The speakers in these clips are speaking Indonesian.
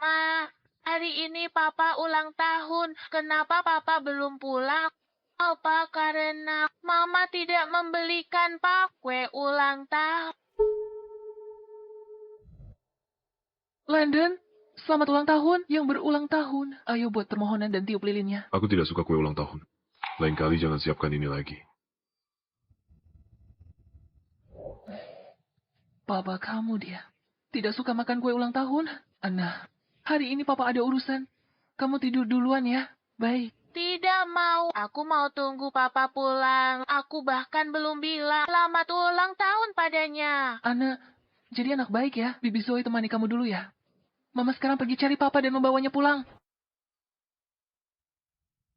Ma, hari ini Papa ulang tahun. Kenapa Papa belum pulang? Apa karena Mama tidak membelikan kue ulang tahun? Landon, selamat ulang tahun yang berulang tahun. Ayo buat permohonan dan tiup lilinnya. Aku tidak suka kue ulang tahun. Lain kali jangan siapkan ini lagi. Papa kamu dia. Tidak suka makan kue ulang tahun? Anna, hari ini Papa ada urusan. Kamu tidur duluan ya. Baik. Tidak mau. Aku mau tunggu Papa pulang. Aku bahkan belum bilang selamat ulang tahun padanya. Anna, jadi anak baik ya. Bibi Zoe temani kamu dulu ya. Mama sekarang pergi cari Papa dan membawanya pulang.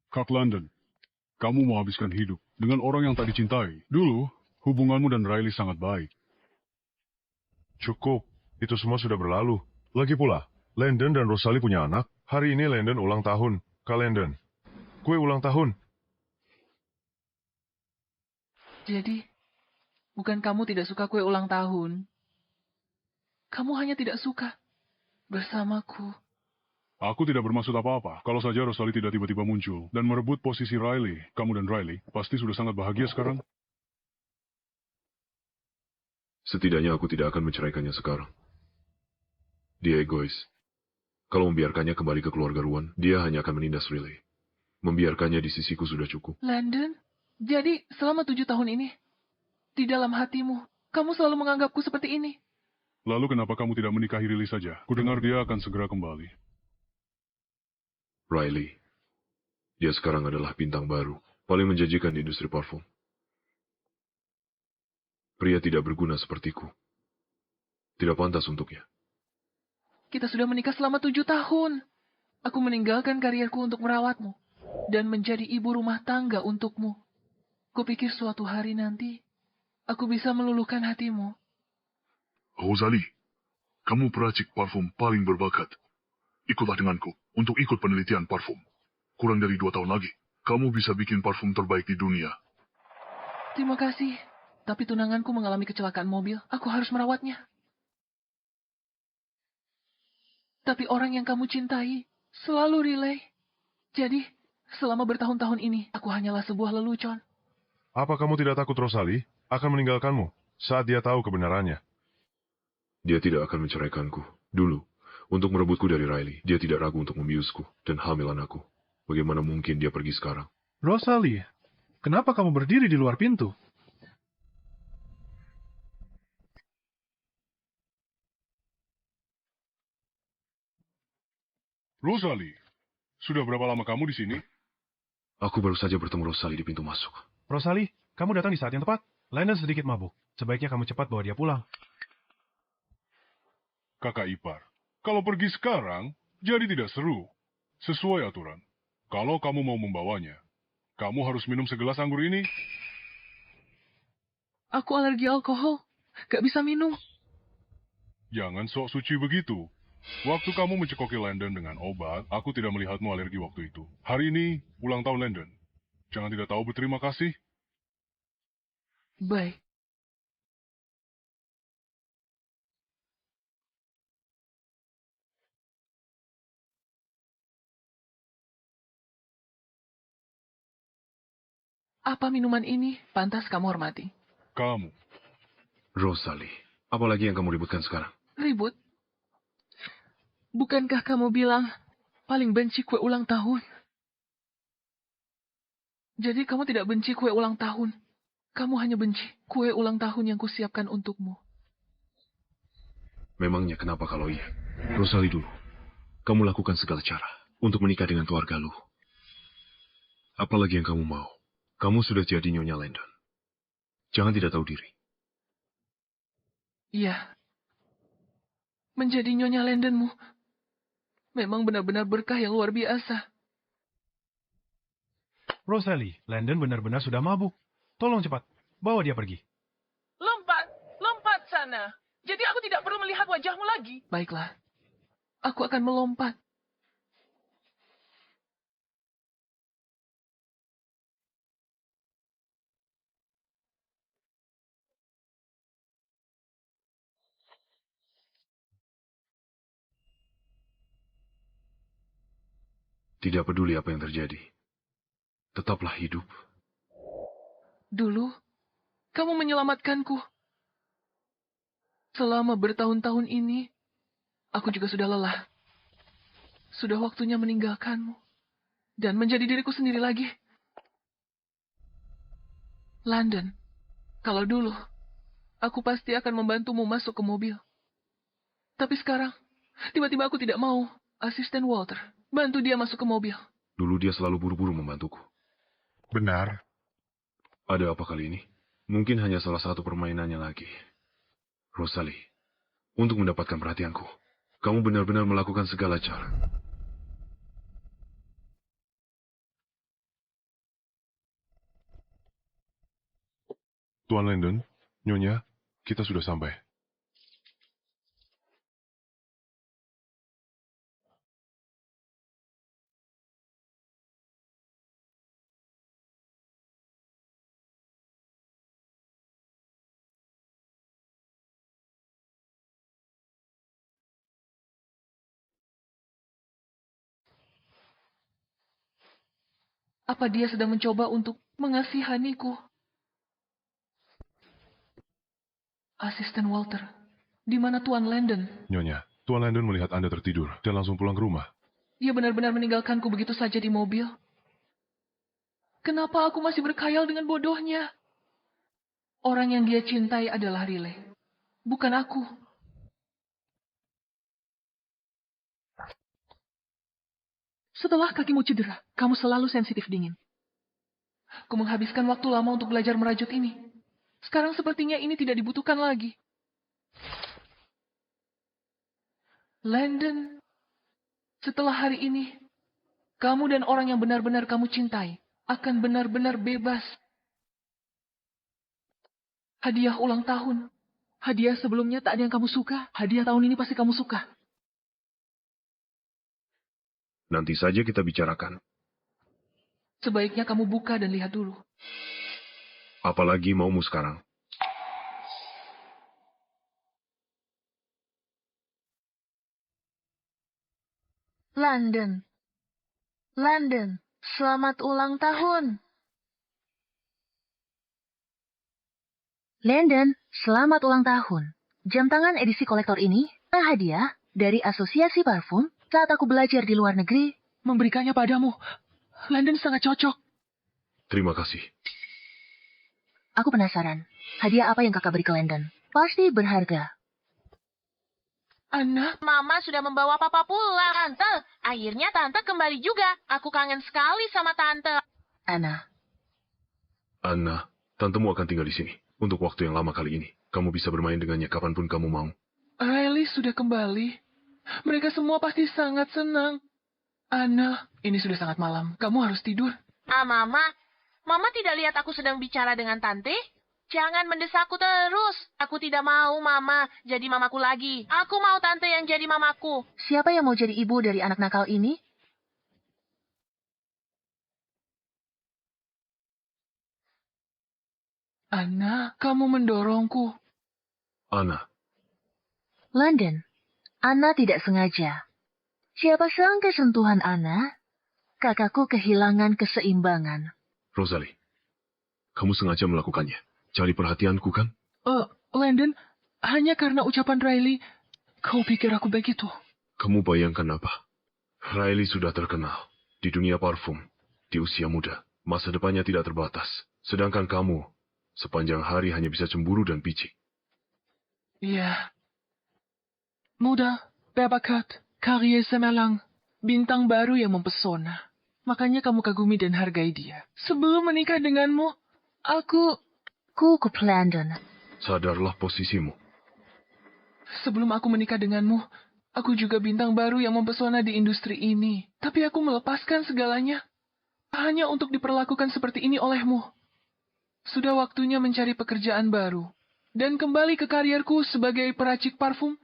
Kak London, kamu mau habiskan hidup dengan orang yang tak dicintai. Dulu, hubunganmu dan Riley sangat baik. Cukup, itu semua sudah berlalu. Lagi pula, Landon dan Rosalie punya anak. Hari ini Landon ulang tahun. Kak Landon, kue ulang tahun. Jadi, bukan kamu tidak suka kue ulang tahun. Kamu hanya tidak suka bersamaku. Aku tidak bermaksud apa-apa. Kalau saja Rosalie tidak tiba-tiba muncul dan merebut posisi Riley, kamu dan Riley pasti sudah sangat bahagia sekarang. Setidaknya aku tidak akan menceraikannya sekarang. Dia egois. Kalau membiarkannya kembali ke keluarga Ruan, dia hanya akan menindas Riley. Membiarkannya di sisiku sudah cukup. Landon, jadi selama 7 tahun ini, di dalam hatimu, kamu selalu menganggapku seperti ini. Lalu kenapa kamu tidak menikahi Riley saja? Kudengar dia akan segera kembali. Riley, dia sekarang adalah bintang baru, paling menjanjikan di industri parfum. Pria tidak berguna sepertiku. Tidak pantas untuknya. Kita sudah menikah selama 7 tahun. Aku meninggalkan karirku untuk merawatmu dan menjadi ibu rumah tangga untukmu. Kupikir suatu hari nanti, aku bisa meluluhkan hatimu. Rosalie, kamu peracik parfum paling berbakat. Ikutlah denganku untuk ikut penelitian parfum. Kurang dari 2 tahun lagi, kamu bisa bikin parfum terbaik di dunia. Terima kasih. Tapi tunanganku mengalami kecelakaan mobil. Aku harus merawatnya. Tapi orang yang kamu cintai selalu relay. Jadi, selama bertahun-tahun ini, aku hanyalah sebuah lelucon. Apa kamu tidak takut Rosalie akan meninggalkanmu saat dia tahu kebenarannya? Dia tidak akan menceraikanku. Dulu, untuk merebutku dari Riley, dia tidak ragu untuk membiusku dan hamilan aku. Bagaimana mungkin dia pergi sekarang? Rosalie, kenapa kamu berdiri di luar pintu? Rosalie, sudah berapa lama kamu di sini? Aku baru saja bertemu Rosalie di pintu masuk. Rosalie, kamu datang di saat yang tepat. Landon sedikit mabuk. Sebaiknya kamu cepat bawa dia pulang. Kakak ipar, kalau pergi sekarang, jadi tidak seru. Sesuai aturan, kalau kamu mau membawanya, kamu harus minum segelas anggur ini. Aku alergi alkohol. Gak bisa minum. Jangan sok suci begitu. Waktu kamu mencekoki Landon dengan obat, aku tidak melihatmu alergi waktu itu. Hari ini, ulang tahun Landon. Jangan tidak tahu berterima kasih. Baik. Apa minuman ini pantas kamu hormati? Kamu, Rosalie, apalagi yang kamu ributkan sekarang? Ribut? Bukankah kamu bilang paling benci kue ulang tahun? Jadi kamu tidak benci kue ulang tahun. Kamu hanya benci kue ulang tahun yang kusiapkan untukmu. Memangnya kenapa kalau iya? Rosalie dulu, kamu lakukan segala cara untuk menikah dengan keluarga lu. Apalagi yang kamu mau? Kamu sudah jadi Nyonya Landon. Jangan tidak tahu diri. Iya. Menjadi Nyonya Landonmu memang benar-benar berkah yang luar biasa. Rosalie, Landon benar-benar sudah mabuk. Tolong cepat, bawa dia pergi. Lompat, lompat sana. Jadi aku tidak perlu melihat wajahmu lagi. Baiklah. Aku akan melompat. Tidak peduli apa yang terjadi. Tetaplah hidup. Dulu, kamu menyelamatkanku. Selama bertahun-tahun ini, aku juga sudah lelah. Sudah waktunya meninggalkanmu. Dan menjadi diriku sendiri lagi. London, kalau dulu, aku pasti akan membantumu masuk ke mobil. Tapi sekarang, tiba-tiba aku tidak mau. Asisten Walter, bantu dia masuk ke mobil. Dulu dia selalu buru-buru membantuku. Benar. Ada apa kali ini? Mungkin hanya salah satu permainannya lagi. Rosalie, untuk mendapatkan perhatianku, kamu benar-benar melakukan segala cara. Tuan Landon, Nyonya, kita sudah sampai. Apa dia sedang mencoba untuk mengasihaniku? Asisten Walter, di mana Tuan Landon? Nyonya, Tuan Landon melihat Anda tertidur dan langsung pulang ke rumah. Ia benar-benar meninggalkanku begitu saja di mobil. Kenapa aku masih berkhayal dengan bodohnya? Orang yang dia cintai adalah Riley, bukan aku. Setelah kakimu cedera, kamu selalu sensitif dingin. Aku menghabiskan waktu lama untuk belajar merajut ini. Sekarang sepertinya ini tidak dibutuhkan lagi. Landon, setelah hari ini, kamu dan orang yang benar-benar kamu cintai akan benar-benar bebas. Hadiah ulang tahun. Hadiah sebelumnya tak ada yang kamu suka. Hadiah tahun ini pasti kamu suka. Nanti saja kita bicarakan. Sebaiknya kamu buka dan lihat dulu. Apalagi maumu sekarang. London. London, selamat ulang tahun. Landon, selamat ulang tahun. Jam tangan edisi kolektor ini hadiah dari Asosiasi Parfum saat aku belajar di luar negeri. Memberikannya padamu. Landon sangat cocok. Terima kasih. Aku penasaran, hadiah apa yang kakak beri ke Landon? Pasti berharga. Anna, Mama sudah membawa papa pulang. Tante, akhirnya tante kembali juga. Aku kangen sekali sama tante. Anna, tantemu akan tinggal di sini. Untuk waktu yang lama kali ini. Kamu bisa bermain dengannya kapanpun kamu mau. Riley sudah kembali. Mereka semua pasti sangat senang. Anna, ini sudah sangat malam. Kamu harus tidur. Mama. Mama tidak lihat aku sedang bicara dengan tante? Jangan mendesakku terus. Aku tidak mau Mama jadi mamaku lagi. Aku mau tante yang jadi mamaku. Siapa yang mau jadi ibu dari anak nakal ini? Anna, kamu mendorongku. Anna, Landon, Anna tidak sengaja. Siapa sangka sentuhan Anna, kakakku kehilangan keseimbangan. Rosalie, kamu sengaja melakukannya. Cari perhatianku kan? Landon, hanya karena ucapan Riley, kau pikir aku begitu? Kamu bayangkan apa? Riley sudah terkenal di dunia parfum. Di usia muda, masa depannya tidak terbatas. Sedangkan kamu, sepanjang hari hanya bisa cemburu dan picik. Iya. Muda, berbakat, karir semelang, bintang baru yang mempesona. Makanya kamu kagumi dan hargai dia. Sebelum menikah denganmu, aku... Kukup Landon. Sadarlah posisimu. Sebelum aku menikah denganmu, aku juga bintang baru yang mempesona di industri ini. Tapi aku melepaskan segalanya. Hanya untuk diperlakukan seperti ini olehmu. Sudah waktunya mencari pekerjaan baru. Dan kembali ke karierku sebagai peracik parfum.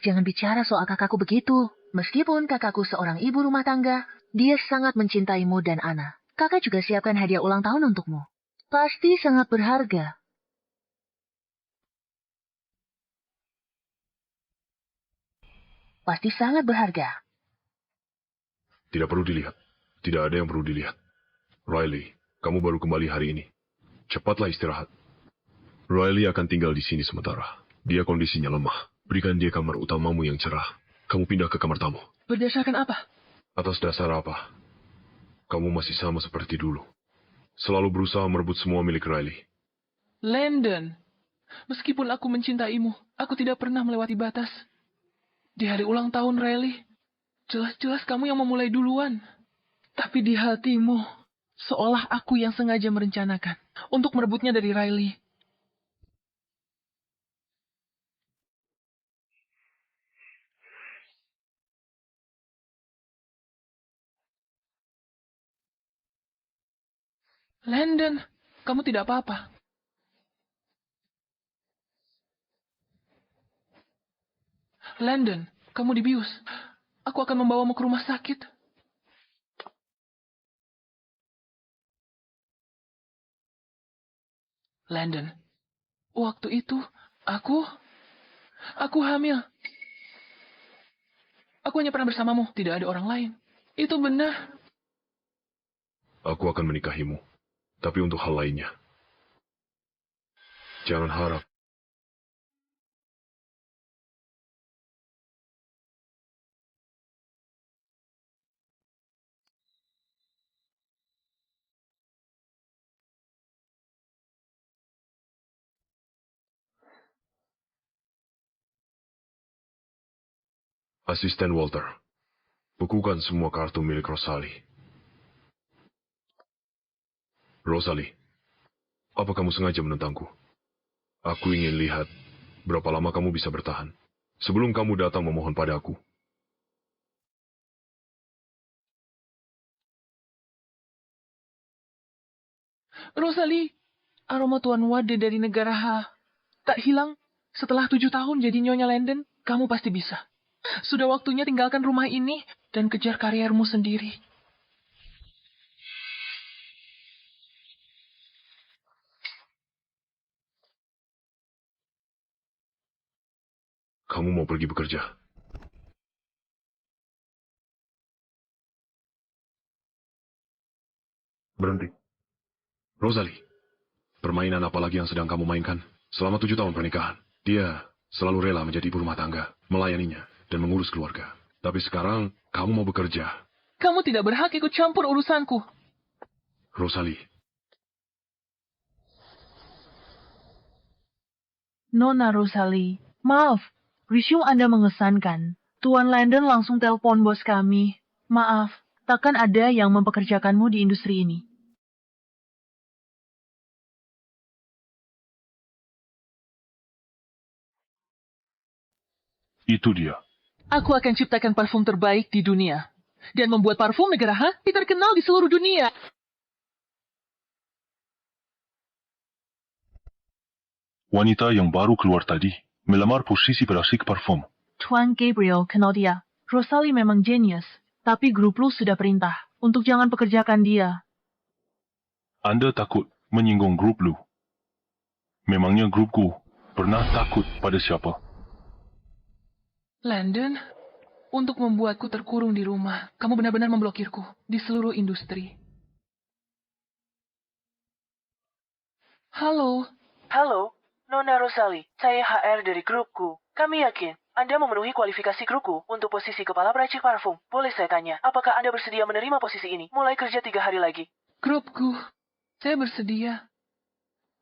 Jangan bicara soal kakakku begitu. Meskipun kakakku seorang ibu rumah tangga, dia sangat mencintaimu dan Anna. Kakak juga siapkan hadiah ulang tahun untukmu. Pasti sangat berharga. Pasti sangat berharga. Tidak perlu dilihat. Tidak ada yang perlu dilihat. Riley, kamu baru kembali hari ini. Cepatlah istirahat. Riley akan tinggal di sini sementara. Dia kondisinya lemah. Berikan dia kamar utamamu yang cerah. Kamu pindah ke kamar tamu. Berdasarkan apa? Atas dasar apa? Kamu masih sama seperti dulu. Selalu berusaha merebut semua milik Riley. Landon, meskipun aku mencintaimu, aku tidak pernah melewati batas. Di hari ulang tahun Riley, jelas-jelas kamu yang memulai duluan. Tapi di hatimu, seolah aku yang sengaja merencanakan untuk merebutnya dari Riley. Landon, kamu tidak apa-apa. Landon, kamu dibius. Aku akan membawamu ke rumah sakit. Landon, waktu itu aku hamil. Aku hanya pernah bersamamu, tidak ada orang lain. Itu benar. Aku akan menikahimu. Tapi untuk hal lainnya. Jangan harap. Asisten Walter, bukukan semua kartu milik Rosalie. Rosalie, apa kamu sengaja menentangku? Aku ingin lihat berapa lama kamu bisa bertahan sebelum kamu datang memohon padaku. Rosalie, aroma Tuan Wade dari negara H tak hilang. Setelah 7 tahun jadi Nyonya Landon, kamu pasti bisa. Sudah waktunya tinggalkan rumah ini dan kejar karirmu sendiri. Kamu mau pergi bekerja? Berhenti. Rosalie, permainan apa lagi yang sedang kamu mainkan? Selama 7 tahun pernikahan, dia selalu rela menjadi ibu rumah tangga, melayaninya, dan mengurus keluarga. Tapi sekarang, kamu mau bekerja. Kamu tidak berhak ikut campur urusanku. Rosalie, Nona Rosalie, maaf, resume Anda mengesankan. Tuan Landon langsung telepon bos kami. Maaf, takkan ada yang mempekerjakanmu di industri ini. Itu dia. Aku akan ciptakan parfum terbaik di dunia. Dan membuat parfum negara H terkenal di seluruh dunia. Wanita yang baru keluar tadi melamar posisi perasik parfum. Tuan Gabriel kenal dia. Rosalie memang jenius, tapi grup lu sudah perintah untuk jangan pekerjakan dia. Anda takut menyinggung grup lu. Memangnya grupku pernah takut pada siapa? Landon, untuk membuatku terkurung di rumah, kamu benar-benar memblokirku di seluruh industri. Halo. Halo, Nona Rosalie. Saya HR dari grupku. Kami yakin Anda memenuhi kualifikasi grupku untuk posisi kepala peracik parfum. Boleh saya tanya, apakah Anda bersedia menerima posisi ini? Mulai kerja 3 hari lagi. Grupku, saya bersedia.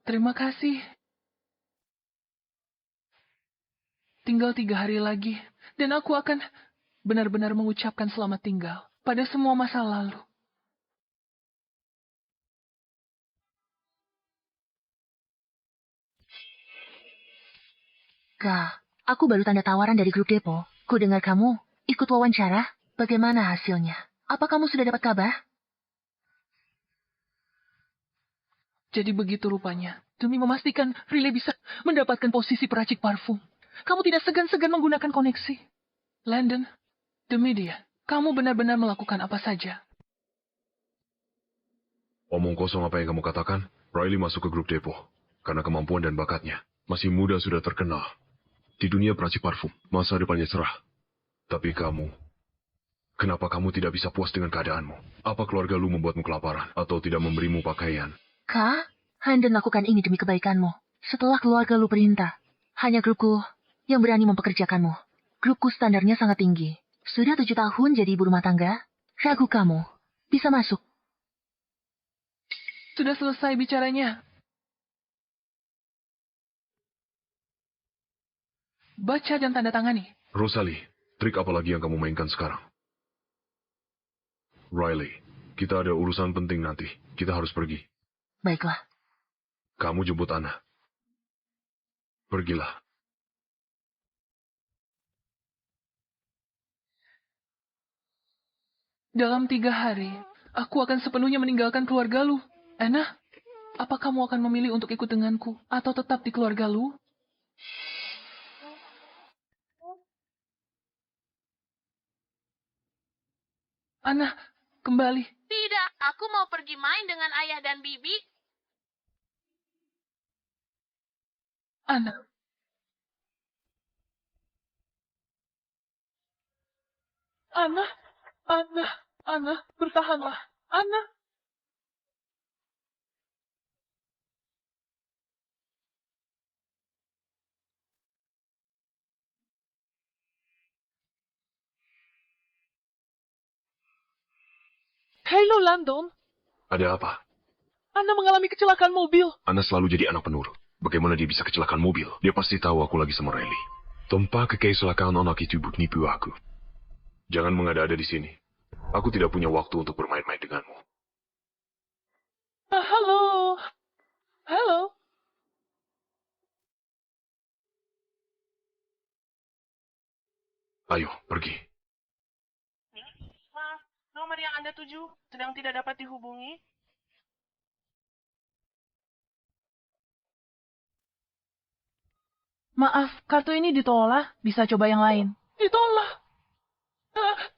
Terima kasih. Tinggal 3 hari lagi, dan aku akan benar-benar mengucapkan selamat tinggal pada semua masa lalu. Kak, aku baru tanda tawaran dari grup Depo. Ku dengar kamu ikut wawancara. Bagaimana hasilnya? Apa kamu sudah dapat kabar? Jadi begitu rupanya. Demi memastikan Riley bisa mendapatkan posisi peracik parfum. Kamu tidak segan-segan menggunakan koneksi. Landon, demi dia, kamu benar-benar melakukan apa saja. omong kosong apa yang kamu katakan? Riley masuk ke grup Depo karena kemampuan dan bakatnya. Masih muda sudah terkenal. Di dunia peracik parfum, masa depannya cerah. Tapi Kenapa kamu tidak bisa puas dengan keadaanmu? Apa keluarga lu membuatmu kelaparan atau tidak memberimu pakaian? Kak, Handon lakukan ini demi kebaikanmu. Setelah keluarga lu perintah, hanya grupku yang berani mempekerjakanmu. Grupku standarnya sangat tinggi. Sudah 7 tahun jadi ibu rumah tangga. Ragu kamu bisa masuk. Sudah selesai bicaranya. Baca dan tanda tangani. Rosalie, trik apa lagi yang kamu mainkan sekarang? Riley, kita ada urusan penting nanti. Kita harus pergi. Baiklah. Kamu jemput Anna. Pergilah. Dalam 3 hari, aku akan sepenuhnya meninggalkan keluarga lu. Anna, apa kamu akan memilih untuk ikut denganku atau tetap di keluarga lu? Anna, kembali. Tidak, aku mau pergi main dengan ayah dan bibi. Anna. Anna, Anna, Anna, bertahanlah. Anna. Halo, Landon. Ada apa? Anna mengalami kecelakaan mobil. Anna selalu jadi anak penurut. Bagaimana dia bisa kecelakaan mobil? Dia pasti tahu aku lagi sama Riley. Tanpa kecelakaan anak itu buat nipu aku. Jangan mengada-ada di sini. Aku tidak punya waktu untuk bermain-main denganmu. Halo. Halo. Ayo, pergi. Maaf, nomor yang Anda tuju sedang tidak dapat dihubungi. Maaf, kartu ini ditolak. Bisa coba yang lain. Ditolak.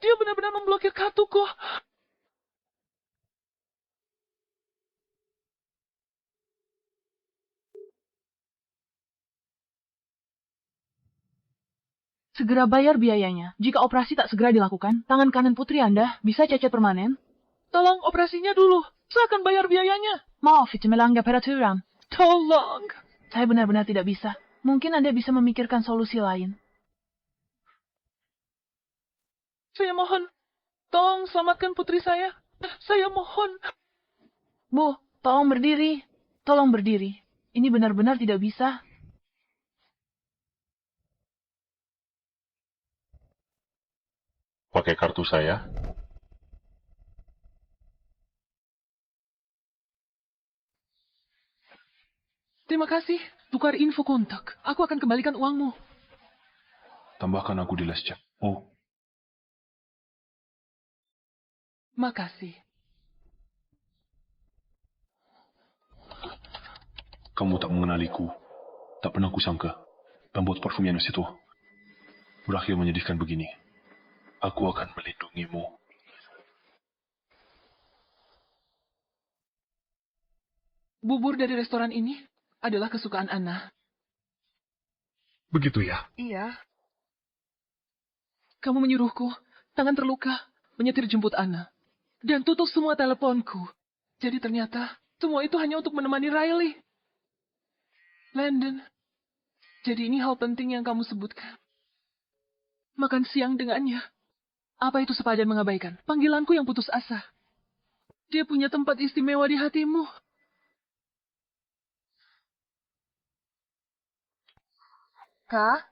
Dia benar-benar memblokir kartuku. Segera bayar biayanya. Jika operasi tak segera dilakukan, tangan kanan putri Anda bisa cacat permanen. Tolong operasinya dulu. Saya akan bayar biayanya. Maaf, itu melanggar peraturan. Tolong. Saya benar-benar tidak bisa. Mungkin Anda bisa memikirkan solusi lain. Saya mohon. Tolong selamatkan putri saya. Saya mohon. Bu, tolong berdiri. Tolong berdiri. Ini benar-benar tidak bisa. Pakai kartu saya. Terima kasih. Tukar info kontak. Aku akan kembalikan uangmu. Tambahkan aku di les chat. Oh, Makasih. kamu tak mengenaliku. Tak pernah kusangka. Pembuat parfum yang itu berakhir menyedihkan begini. Aku akan melindungimu. Bubur dari restoran ini adalah kesukaan Anna. Begitu ya? Iya. Kamu menyuruhku, tangan terluka, menyetir jemput Anna. Dan tutup semua teleponku. Jadi ternyata, semua itu hanya untuk menemani Riley. Landon, jadi ini hal penting yang kamu sebutkan. Makan siang dengannya. Apa itu sepadan mengabaikan? Panggilanku yang putus asa. Dia punya tempat istimewa di hatimu. Kak?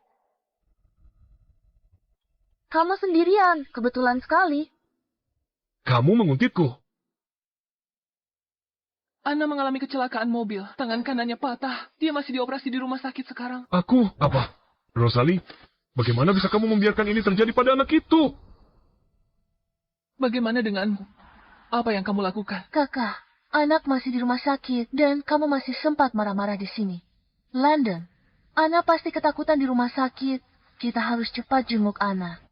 Kamu sendirian, kebetulan sekali. Kamu menguntitku. Anna mengalami kecelakaan mobil. Tangan kanannya patah. Dia masih dioperasi di rumah sakit sekarang. Aku? Apa? Rosalie, bagaimana bisa kamu membiarkan ini terjadi pada anak itu? Bagaimana denganmu? Apa yang kamu lakukan? Kakak, anak masih di rumah sakit dan kamu masih sempat marah-marah di sini. London, Ana pasti ketakutan di rumah sakit. Kita harus cepat jenguk Ana.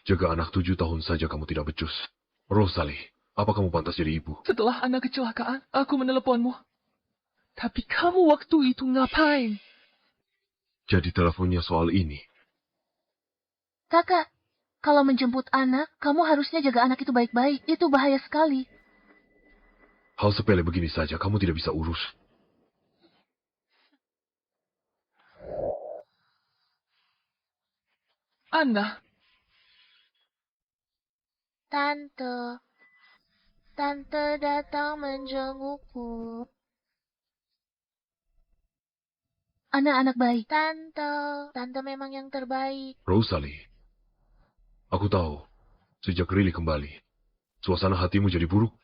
Jaga anak 7 tahun saja kamu tidak becus. Rosalie, Apa kamu pantas jadi ibu? Setelah anak kecelakaan, aku meneleponmu. Tapi kamu waktu itu ngapain? Jadi teleponnya soal ini. Kakak, kalau menjemput anak, kamu harusnya jaga anak itu baik-baik. Itu bahaya sekali. Hal sepele begini saja kamu tidak bisa urus. Anna, Tante, Tante datang menjengukku. Anak-anak baik. Tante memang yang terbaik. Rosalie, aku tahu, sejak Riley kembali, suasana hatimu jadi buruk.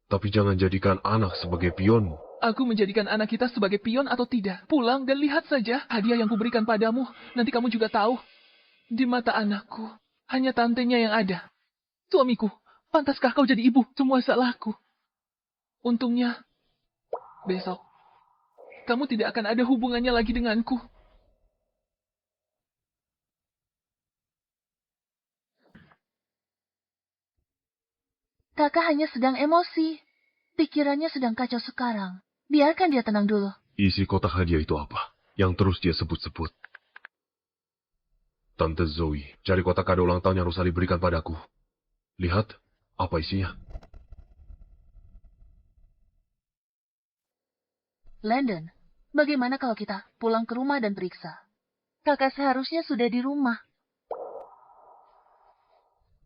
Tapi jangan jadikan anak sebagai pionmu. aku menjadikan anak kita sebagai pion atau tidak. Pulang dan lihat saja hadiah yang kuberikan padamu. Nanti kamu juga tahu. Di mata anakku, hanya tantenya yang ada. Suamiku, pantaskah kau jadi ibu? Semua salahku. Untungnya, besok, kamu tidak akan ada hubungannya lagi denganku. Kakak hanya sedang emosi. Pikirannya sedang kacau sekarang. Biarkan dia tenang dulu. Isi kotak hadiah itu apa? Yang terus dia sebut-sebut. Tante Zoe, cari kotak kado ulang tahun yang Rosalie berikan padaku. Lihat, apa isinya? Landon, bagaimana kalau kita pulang ke rumah dan periksa? Kakak seharusnya sudah di rumah.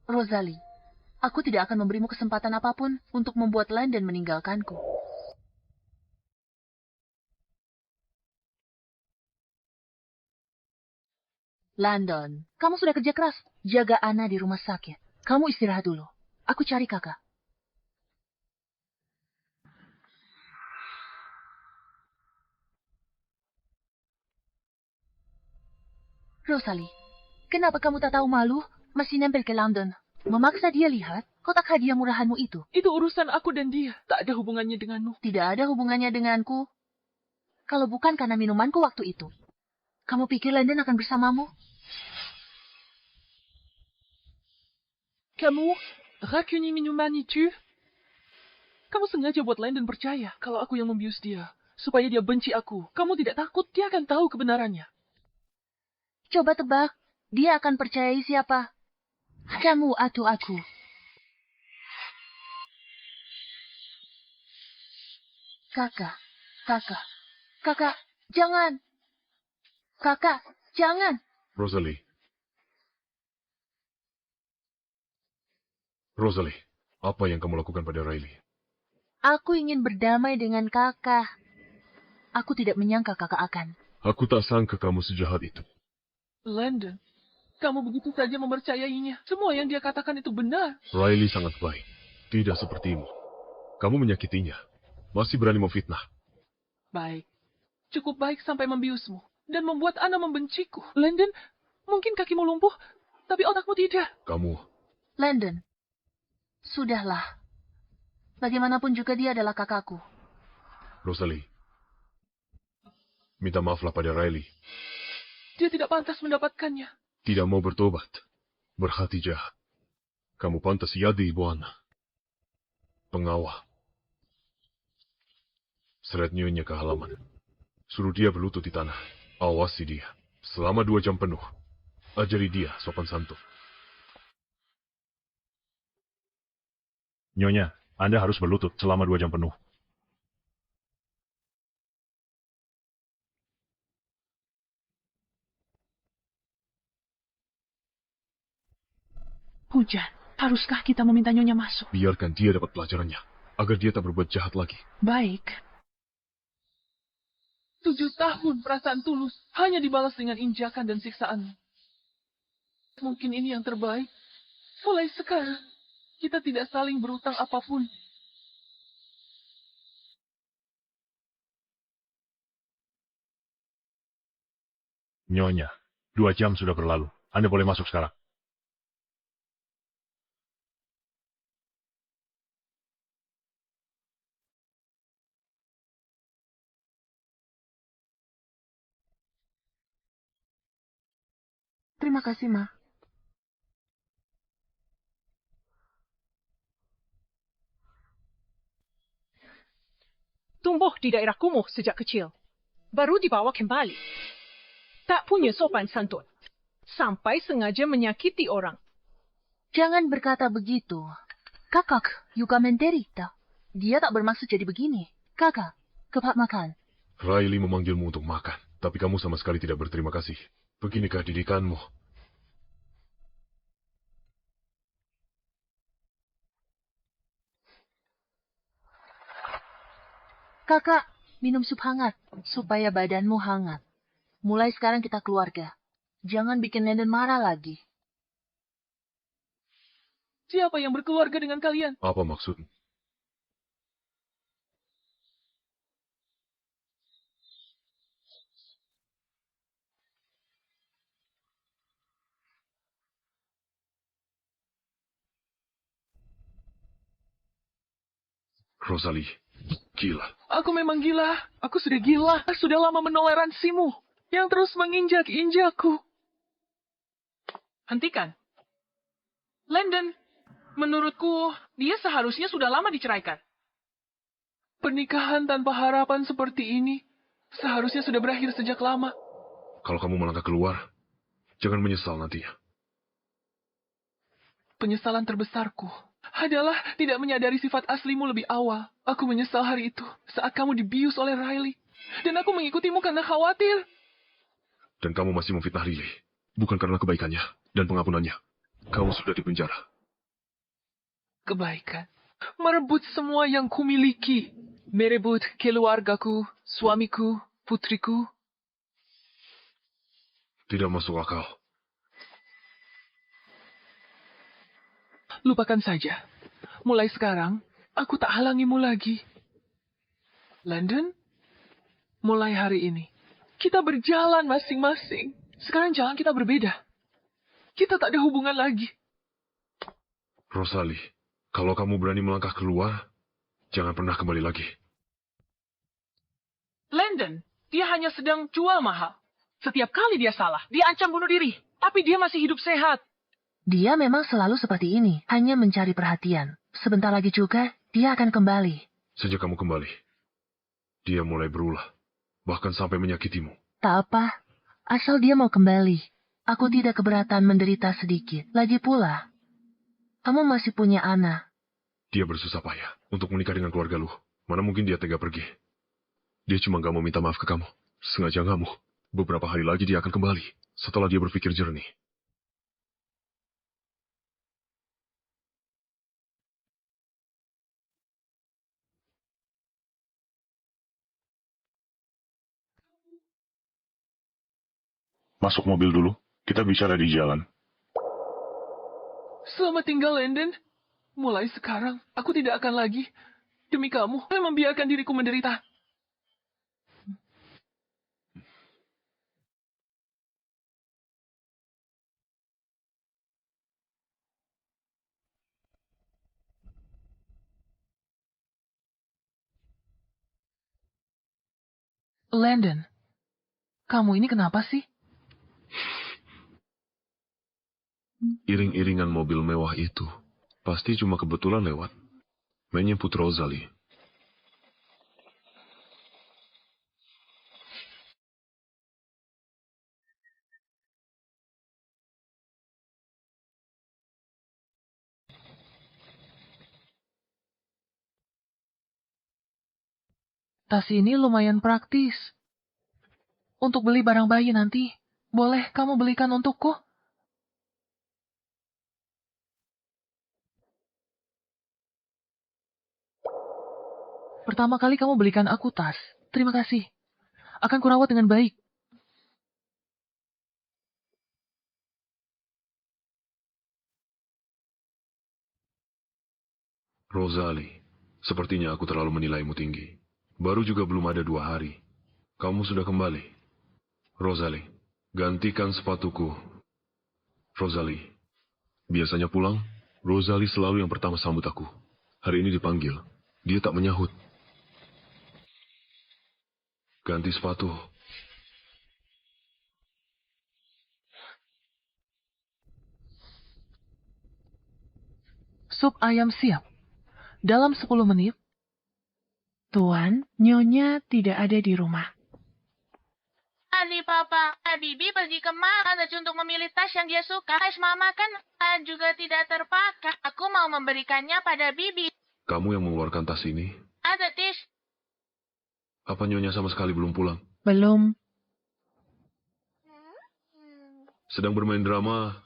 Rosalie, aku tidak akan memberimu kesempatan apapun untuk membuat Landon meninggalkanku. Landon, kamu sudah kerja keras. Jaga Anna di rumah sakit. Kamu istirahat dulu. Aku cari kakak. Rosalie, kenapa kamu tak tahu malu? Masih nempel ke London. Memaksa dia lihat kotak hadiah murahanmu itu. Itu urusan aku dan dia. Tak ada hubungannya denganmu. Tidak ada hubungannya denganku. Kalau bukan karena minumanku waktu itu. Kamu pikir Landon akan bersamamu? Kamu, rancuni minuman itu? Kamu sengaja buat Landon percaya kalau aku yang membius dia. Supaya dia benci aku. Kamu tidak takut dia akan tahu kebenarannya. Coba tebak, dia akan percayai siapa? Kamu atau aku? Kakak, jangan. Kakak, jangan. Rosalie, apa yang kamu lakukan pada Riley? Aku ingin berdamai dengan kakak. Aku tidak menyangka kakak akan. Aku tak sangka kamu sejahat itu. Landon, kamu begitu saja mempercayainya. Semua yang dia katakan itu benar. Riley sangat baik. Tidak sepertimu. Kamu menyakitinya. Masih berani memfitnah. Baik. Cukup baik sampai membiusmu. Dan membuat Anna membenciku. Landon, mungkin kakimu lumpuh, tapi otakmu tidak. Kamu, Landon, sudahlah. Bagaimanapun juga dia adalah kakakku. Rosalie, minta maaflah pada Riley. Dia tidak pantas mendapatkannya. Tidak mau bertobat. Berhati jahat. Kamu pantas jadi ibu Anna. Pengawal. Seret nyonya ke halaman. Suruh dia berlutut di tanah. Awasi dia. Selama 2 jam penuh. Ajari dia sopan santun. Nyonya, Anda harus berlutut selama 2 jam penuh. Hujan, haruskah kita meminta Nyonya masuk? Biarkan dia dapat pelajarannya. Agar dia tak berbuat jahat lagi. Baik. 7 tahun perasaan tulus hanya dibalas dengan injakan dan siksaan. Mungkin ini yang terbaik. Mulai sekarang, kita tidak saling berutang apapun. Nyonya, 2 jam sudah berlalu. Anda boleh masuk sekarang. Terima kasih, Ma. tumbuh di daerah kumuh sejak kecil. Baru dibawa kembali. Tak punya sopan santun. Sampai sengaja menyakiti orang. Jangan berkata begitu. Kakak juga menderita. Dia tak bermaksud jadi begini. Kakak, cepat makan. Riley memanggilmu untuk makan, tapi kamu sama sekali tidak berterima kasih. Beginikah didikanmu? Kakak, minum sup hangat, supaya badanmu hangat. Mulai sekarang kita keluarga. Jangan bikin Landon marah lagi. Siapa yang berkeluarga dengan kalian? Apa maksudmu? Rosalie, gila. Aku memang gila. Aku sudah gila. Sudah lama menoleransimu yang terus menginjak-injakku. Hentikan. Landon, menurutku, dia seharusnya sudah lama diceraikan. Pernikahan tanpa harapan seperti ini seharusnya sudah berakhir sejak lama. Kalau kamu melangkah keluar, jangan menyesal nantinya. Penyesalan terbesarku adalah tidak menyadari sifat aslimu lebih awal. Aku menyesal hari itu saat kamu dibius oleh Riley. Dan aku mengikutimu karena khawatir. Dan kamu masih memfitnah Riley. Bukan karena kebaikannya dan pengampunannya. Kamu sudah dipenjara. Kebaikan. Merebut semua yang kumiliki. Merebut keluargaku, suamiku, putriku. Tidak masuk akal. Lupakan saja. Mulai sekarang, aku tak halangimu lagi. Landon, mulai hari ini, kita berjalan masing-masing. Sekarang jalan kita berbeda. Kita tak ada hubungan lagi. Rosalie, kalau kamu berani melangkah keluar, jangan pernah kembali lagi. Landon, dia hanya sedang jual mahal. Setiap kali dia salah, dia ancam bunuh diri. Tapi dia masih hidup sehat. Dia memang selalu seperti ini, hanya mencari perhatian. Sebentar lagi juga, dia akan kembali. Sejak kamu kembali, dia mulai berulah, bahkan sampai menyakitimu. Tak apa, asal dia mau kembali. Aku tidak keberatan menderita sedikit. Lagi pula, kamu masih punya anak. Dia bersusah payah untuk menikah dengan keluarga lu. Mana mungkin dia tega pergi. Dia cuma gak mau minta maaf ke kamu. Sengaja ngamuk. Beberapa hari lagi dia akan kembali. Setelah dia berpikir jernih. Masuk mobil dulu. Kita bicara di jalan. Selamat tinggal, Landon. Mulai sekarang, aku tidak akan lagi, demi kamu, membiarkan diriku menderita. Landon, kamu ini kenapa sih? Iring-iringan mobil mewah itu pasti cuma kebetulan lewat. Menyebut Rosalie. Tas ini lumayan praktis. Untuk beli barang bayi nanti, boleh kamu belikan untukku? Pertama kali kamu belikan aku tas. Terima kasih. Akan kurawat dengan baik. Rosalie, sepertinya aku terlalu menilaimu tinggi. Baru juga belum ada 2 hari. Kamu sudah kembali. Rosalie, gantikan sepatuku. Rosalie, biasanya pulang, Rosalie selalu yang pertama sambut aku. Hari ini dipanggil, dia tak menyahut. Ganti sepatu. Sup ayam siap. Dalam 10 menit, Tuan, Nyonya tidak ada di rumah. Tadi Papa, Bibi pergi ke mana untuk memilih tas yang dia suka. Tas Mama kan juga tidak terpakai. Aku mau memberikannya pada Bibi. Kamu yang mengeluarkan tas ini? Ada Tis. Apa Nyonya sama sekali belum pulang? Belum. Sedang bermain drama,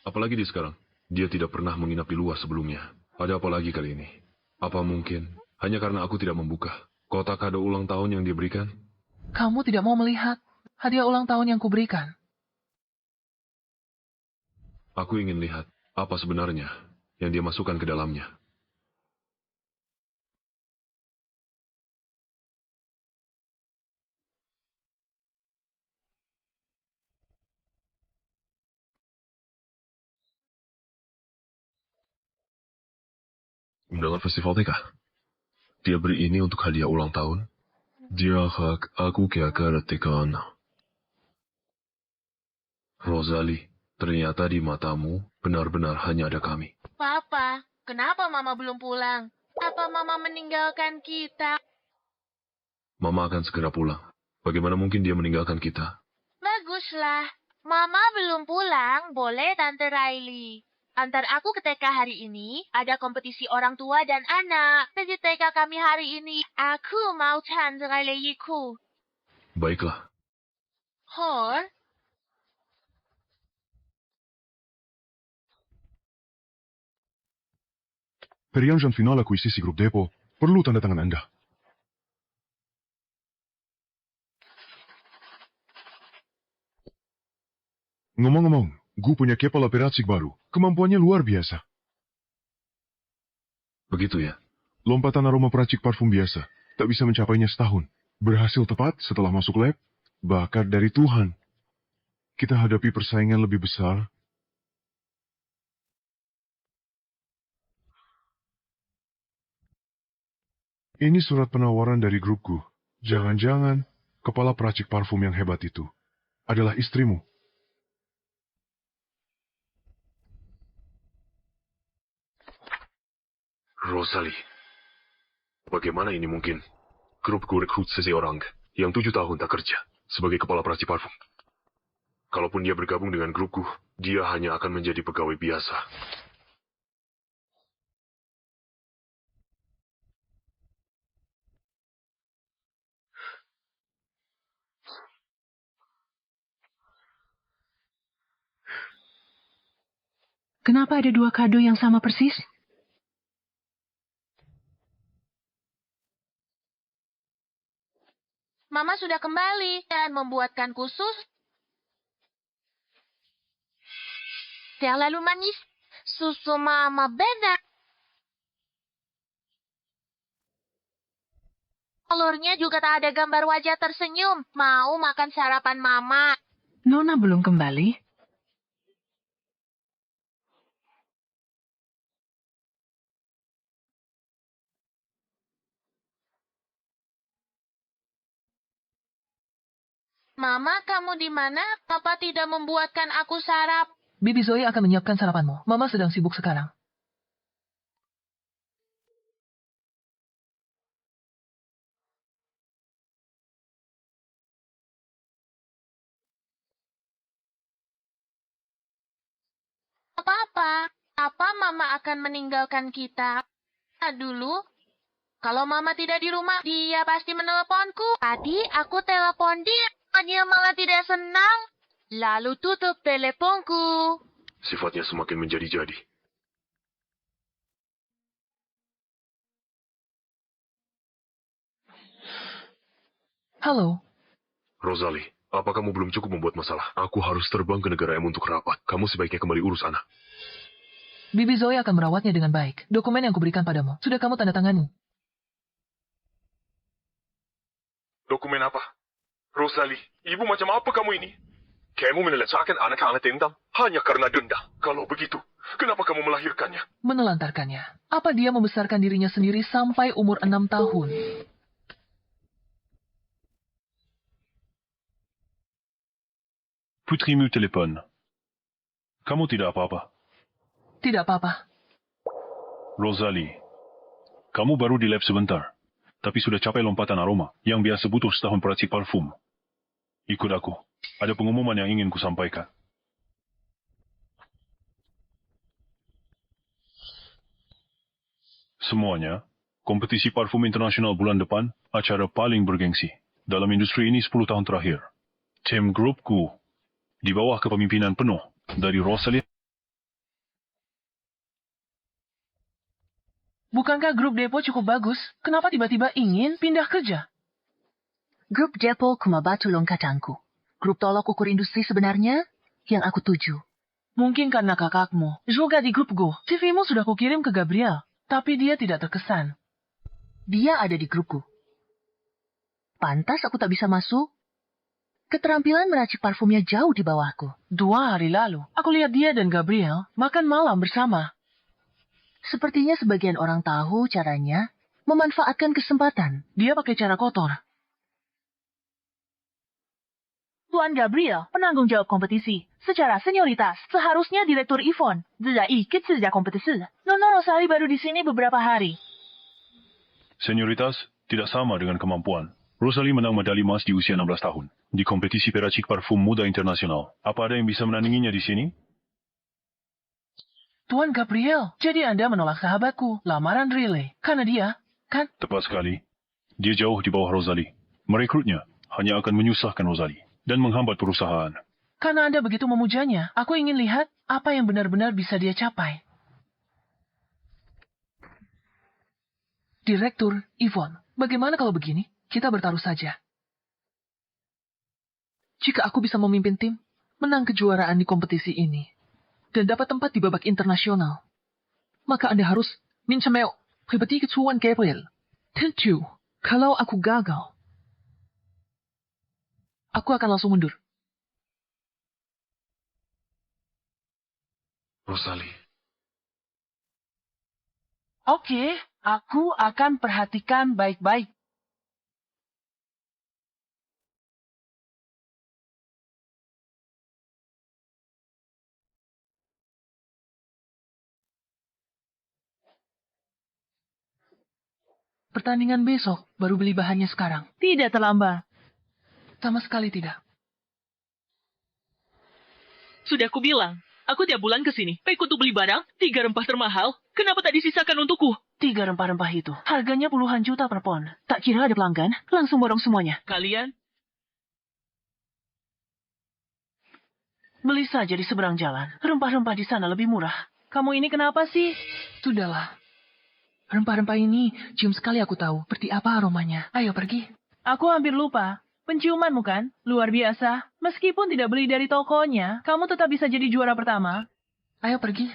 apalagi di sekarang. Dia tidak pernah menginap di luar sebelumnya. Ada apa lagi kali ini? Apa mungkin hanya karena aku tidak membuka kotak kado ulang tahun yang dia berikan? Kamu tidak mau melihat hadiah ulang tahun yang kuberikan. Aku ingin lihat apa sebenarnya yang dia masukkan ke dalamnya. Undangan festival TK. Dia beri ini untuk hadiah ulang tahun. Dia hak aku ke acara TK. Rosalie, ternyata di matamu benar-benar hanya ada kami. Papa, kenapa Mama belum pulang? Apa Mama meninggalkan kita? Mama akan segera pulang. Bagaimana mungkin dia meninggalkan kita? Baguslah. Mama belum pulang, boleh Tante Riley. Antar aku ke TK hari ini, ada kompetisi orang tua dan anak. Pergi TK kami hari ini, aku mau Tante Riley ikut. Baiklah. Hor? Perjanjian final akuisisi grup Depo perlu tanda tangan Anda. Ngomong-ngomong, gue punya kepala peracik baru. Kemampuannya luar biasa. Begitu ya? Lompatan aroma peracik parfum biasa. Tak bisa mencapainya setahun. Berhasil tepat setelah masuk lab. Bakat dari Tuhan. Kita hadapi persaingan lebih besar. Ini surat penawaran dari grupku. Jangan-jangan kepala peracik parfum yang hebat itu adalah istrimu. Rosalie. Bagaimana ini mungkin? Grupku rekrut seseorang yang 7 tahun tak kerja sebagai kepala peracik parfum. Kalaupun dia bergabung dengan grupku, dia hanya akan menjadi pegawai biasa. Kenapa ada 2 kado yang sama persis? Mama sudah kembali dan membuatkan khusus. Terlalu manis. Susu Mama beda. Telurnya juga tak ada gambar wajah tersenyum. Mau makan sarapan Mama. Nona belum kembali. Mama, kamu di mana? Papa tidak membuatkan aku sarap. Bibi Zoe akan menyiapkan sarapanmu. Mama sedang sibuk sekarang. Papa, apa Mama akan meninggalkan kita? Dulu, kalau Mama tidak di rumah, dia pasti meneleponku. Tadi aku telepon dia malah tidak senang. Lalu tutup teleponku. Sifatnya semakin menjadi-jadi. Halo. Rosalie, apa kamu belum cukup membuat masalah? Aku harus terbang ke negara M untuk rapat. Kamu sebaiknya kembali urus anak. Bibi Zoe akan merawatnya dengan baik. Dokumen yang kuberikan padamu, sudah kamu tanda tangani. Dokumen apa? Rosalie, ibu macam apa kamu ini? Kamu menelantarkan anak-anak dendam hanya karena denda. Kalau begitu, kenapa kamu melahirkannya? Menelantarkannya. Apa dia membesarkan dirinya sendiri sampai umur 6 tahun? Putrimu telepon. Kamu tidak apa-apa. Tidak apa-apa. Rosalie, kamu baru di lab sebentar. tapi sudah capai lompatan aroma yang biasa butuh setahun peracik parfum. Ikut aku. Ada pengumuman yang ingin kusampaikan. Semuanya, kompetisi parfum internasional bulan depan, acara paling bergengsi. Dalam industri ini 10 tahun terakhir. Tim grupku, di bawah kepemimpinan penuh dari Rosalie. Bukankah grup Depo cukup bagus? Kenapa tiba-tiba ingin pindah kerja? Grup Depo Kumabatu Lonkatangku. Grup tolok ukur industri sebenarnya yang aku tuju. Mungkin karena kakakmu juga di grup Go. CV-mu sudah kukirim ke Gabriel, tapi dia tidak terkesan. Dia ada di grupku. Pantas aku tak bisa masuk. Keterampilan meracik parfumnya jauh di bawahku. 2 hari lalu, aku lihat dia dan Gabriel makan malam bersama. Sepertinya sebagian orang tahu caranya memanfaatkan kesempatan. Dia pakai cara kotor. Tuan Gabriel, penanggung jawab kompetisi. Secara senioritas, seharusnya Direktur Yvonne tidak ikut sejak kompetisi. Nona Rosalie baru di sini beberapa hari. Senioritas tidak sama dengan kemampuan. Rosalie menang medali emas di usia 16 tahun di kompetisi peracik parfum muda internasional. Apa ada yang bisa menandinginya di sini? Tuan Gabriel, jadi Anda menolak sahabatku, lamaran Riley, karena dia, kan? Tepat sekali. Dia jauh di bawah Rosalie. Merekrutnya hanya akan menyusahkan Rosalie dan menghambat perusahaan. Karena Anda begitu memujanya, aku ingin lihat apa yang benar-benar bisa dia capai. Direktur Yvonne, bagaimana kalau begini? Kita bertaruh saja. Jika aku bisa memimpin tim, menang kejuaraan di kompetisi ini, dan dapat tempat di babak internasional, maka Anda harus mencemel pribadi Tuan Gabriel. Tentu, kalau aku gagal, aku akan langsung mundur. Rosalie. Oke, aku akan perhatikan baik-baik. Pertandingan besok, baru beli bahannya sekarang. Tidak terlambat. Sama sekali tidak. Sudah aku bilang, aku tiap bulan ke sini. Baik untuk beli barang, 3 rempah termahal. Kenapa tak disisakan untukku? 3 rempah-rempah itu, harganya puluhan juta per pon. Tak kira ada pelanggan, langsung borong semuanya. Kalian? Beli saja di seberang jalan. Rempah-rempah di sana lebih murah. Kamu ini kenapa sih? Sudahlah. Rempah-rempah ini, cium sekali aku tahu. Seperti apa aromanya. Ayo pergi. Aku hampir lupa. Penciumanmu kan? Luar biasa. Meskipun tidak beli dari tokonya, kamu tetap bisa jadi juara pertama. Ayo pergi.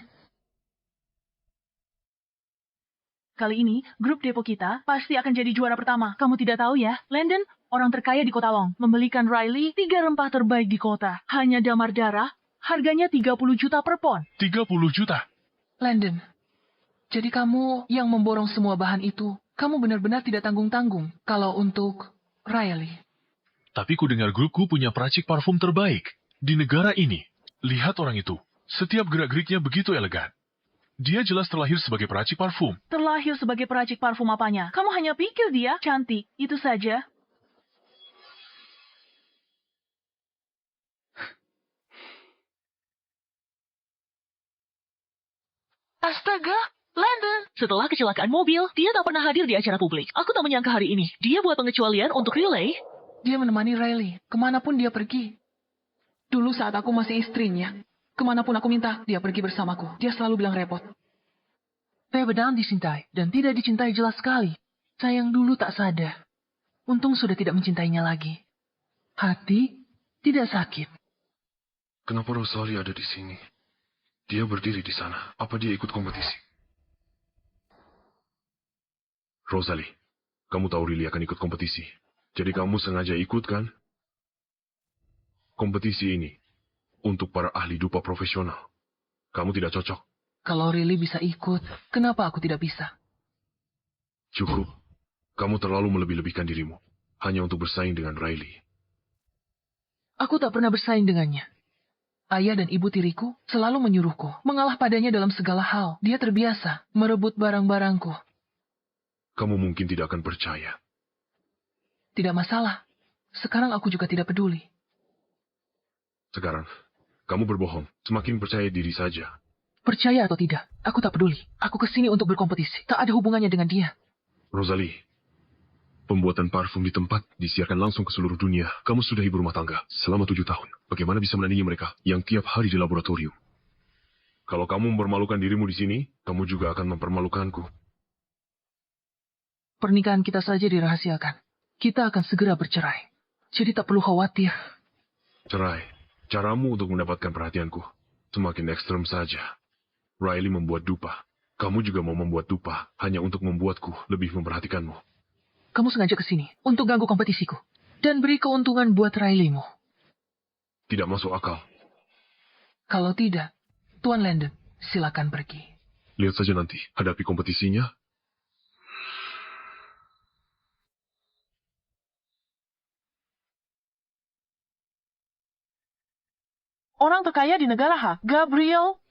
Kali ini, grup depo kita pasti akan jadi juara pertama. Kamu tidak tahu ya, Landon, orang terkaya di Kota Long, membelikan Riley 3 rempah terbaik di kota. Hanya damar darah, harganya 30 juta per pon. 30 juta? Landon, jadi kamu yang memborong semua bahan itu, kamu benar-benar tidak tanggung-tanggung kalau untuk Riley. Tapi ku dengar grupku punya peracik parfum terbaik di negara ini. Lihat orang itu. Setiap gerak-geriknya begitu elegan. Dia jelas terlahir sebagai peracik parfum. Terlahir sebagai peracik parfum apanya? Kamu hanya pikir dia cantik, itu saja. Astaga, Landon. Setelah kecelakaan mobil, dia tak pernah hadir di acara publik. Aku tak menyangka hari ini. Dia buat pengecualian untuk Riley. Dia menemani Riley, kemanapun dia pergi. Dulu saat aku masih istrinya, kemanapun aku minta, dia pergi bersamaku. Dia selalu bilang repot. Saya benar dicintai, dan tidak dicintai jelas sekali. Sayang dulu tak sadar. Untung sudah tidak mencintainya lagi. Hati tidak sakit. Kenapa Rosalie ada di sini? Dia berdiri di sana. Apa dia ikut kompetisi? Rosalie, kamu tahu Riley akan ikut kompetisi. Jadi kamu sengaja ikut, kan? Kompetisi ini untuk para ahli dupa profesional. Kamu tidak cocok. Kalau Riley bisa ikut, kenapa aku tidak bisa? Cukup. Kamu terlalu melebih-lebihkan dirimu. Hanya untuk bersaing dengan Riley. Aku tak pernah bersaing dengannya. Ayah dan ibu tiriku selalu menyuruhku mengalah padanya dalam segala hal. Dia terbiasa merebut barang-barangku. kamu mungkin tidak akan percaya. Tidak masalah. Sekarang aku juga tidak peduli. Sekarang, kamu berbohong. Semakin percaya diri saja. Percaya atau tidak, aku tak peduli. Aku kesini untuk berkompetisi. Tak ada hubungannya dengan dia. Rosalie, pembuatan parfum di tempat disiarkan langsung ke seluruh dunia. Kamu sudah ibu rumah tangga selama 7 tahun. Bagaimana bisa menandingi mereka yang tiap hari di laboratorium? Kalau kamu mempermalukan dirimu di sini, kamu juga akan mempermalukanku. Pernikahan kita saja dirahasiakan. Kita akan segera bercerai. Jadi tak perlu khawatir. Cerai. Caramu untuk mendapatkan perhatianku semakin ekstrem saja. Riley membuat dupa. Kamu juga mau membuat dupa hanya untuk membuatku lebih memperhatikanmu. Kamu sengaja kesini untuk ganggu kompetisiku. Dan beri keuntungan buat Riley-mu. Tidak masuk akal. Kalau tidak, Tuan Landon, silakan pergi. Lihat saja nanti, hadapi kompetisinya. Orang terkaya di negara H, Gabriel.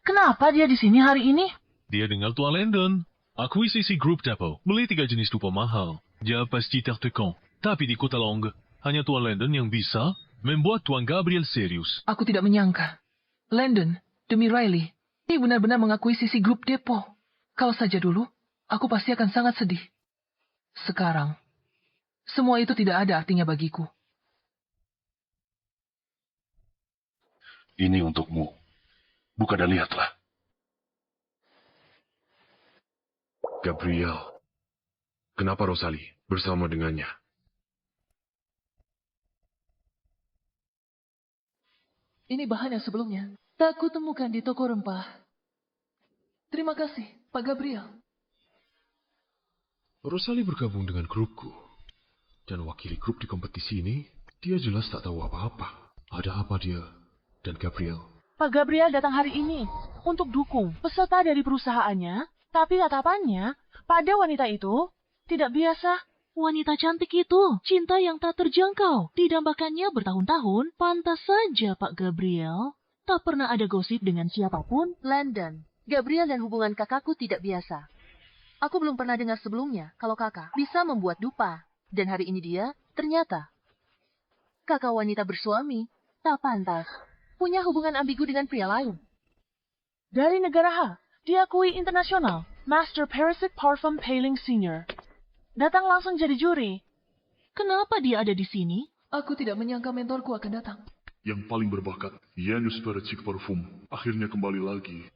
Kenapa dia di sini hari ini? Dia dengar Tuan Landon. Akuisisi grup Depot beli 3 jenis dupa mahal. Dia pasti tertekan. Tapi di Kota Long, hanya Tuan Landon yang bisa membuat Tuan Gabriel serius. Aku tidak menyangka. Landon, demi Riley, ini benar-benar mengakuisisi grup Depot. Kalau saja dulu, aku pasti akan sangat sedih. Sekarang, semua itu tidak ada artinya bagiku. Ini untukmu. Buka dan lihatlah. Gabriel. Kenapa Rosalie bersama dengannya? Ini bahan yang sebelumnya tak kutemukan di toko rempah. Terima kasih, Pak Gabriel. Rosalie bergabung dengan grupku. Dan wakili grup di kompetisi ini, dia jelas tak tahu apa-apa. Ada apa dia dan Gabriel? Pak Gabriel datang hari ini untuk dukung peserta dari perusahaannya, tapi tatapannya pada wanita itu tidak biasa. Wanita cantik itu, cinta yang tak terjangkau. Didambakannya bertahun-tahun, pantas saja Pak Gabriel. Tak pernah ada gosip dengan siapapun. Landon, Gabriel dan hubungan kakakku tidak biasa. Aku belum pernah dengar sebelumnya kalau kakak bisa membuat dupa. Dan hari ini dia, ternyata, kakak wanita bersuami, tak pantas. Punya hubungan ambigu dengan pria lain. Dari negara H, diakui internasional, Master Parasite Parfum Paling Senior. Datang langsung jadi juri. Kenapa dia ada di sini? Aku tidak menyangka mentorku akan datang. Yang paling berbakat, Janus Percik Parfum, akhirnya kembali lagi.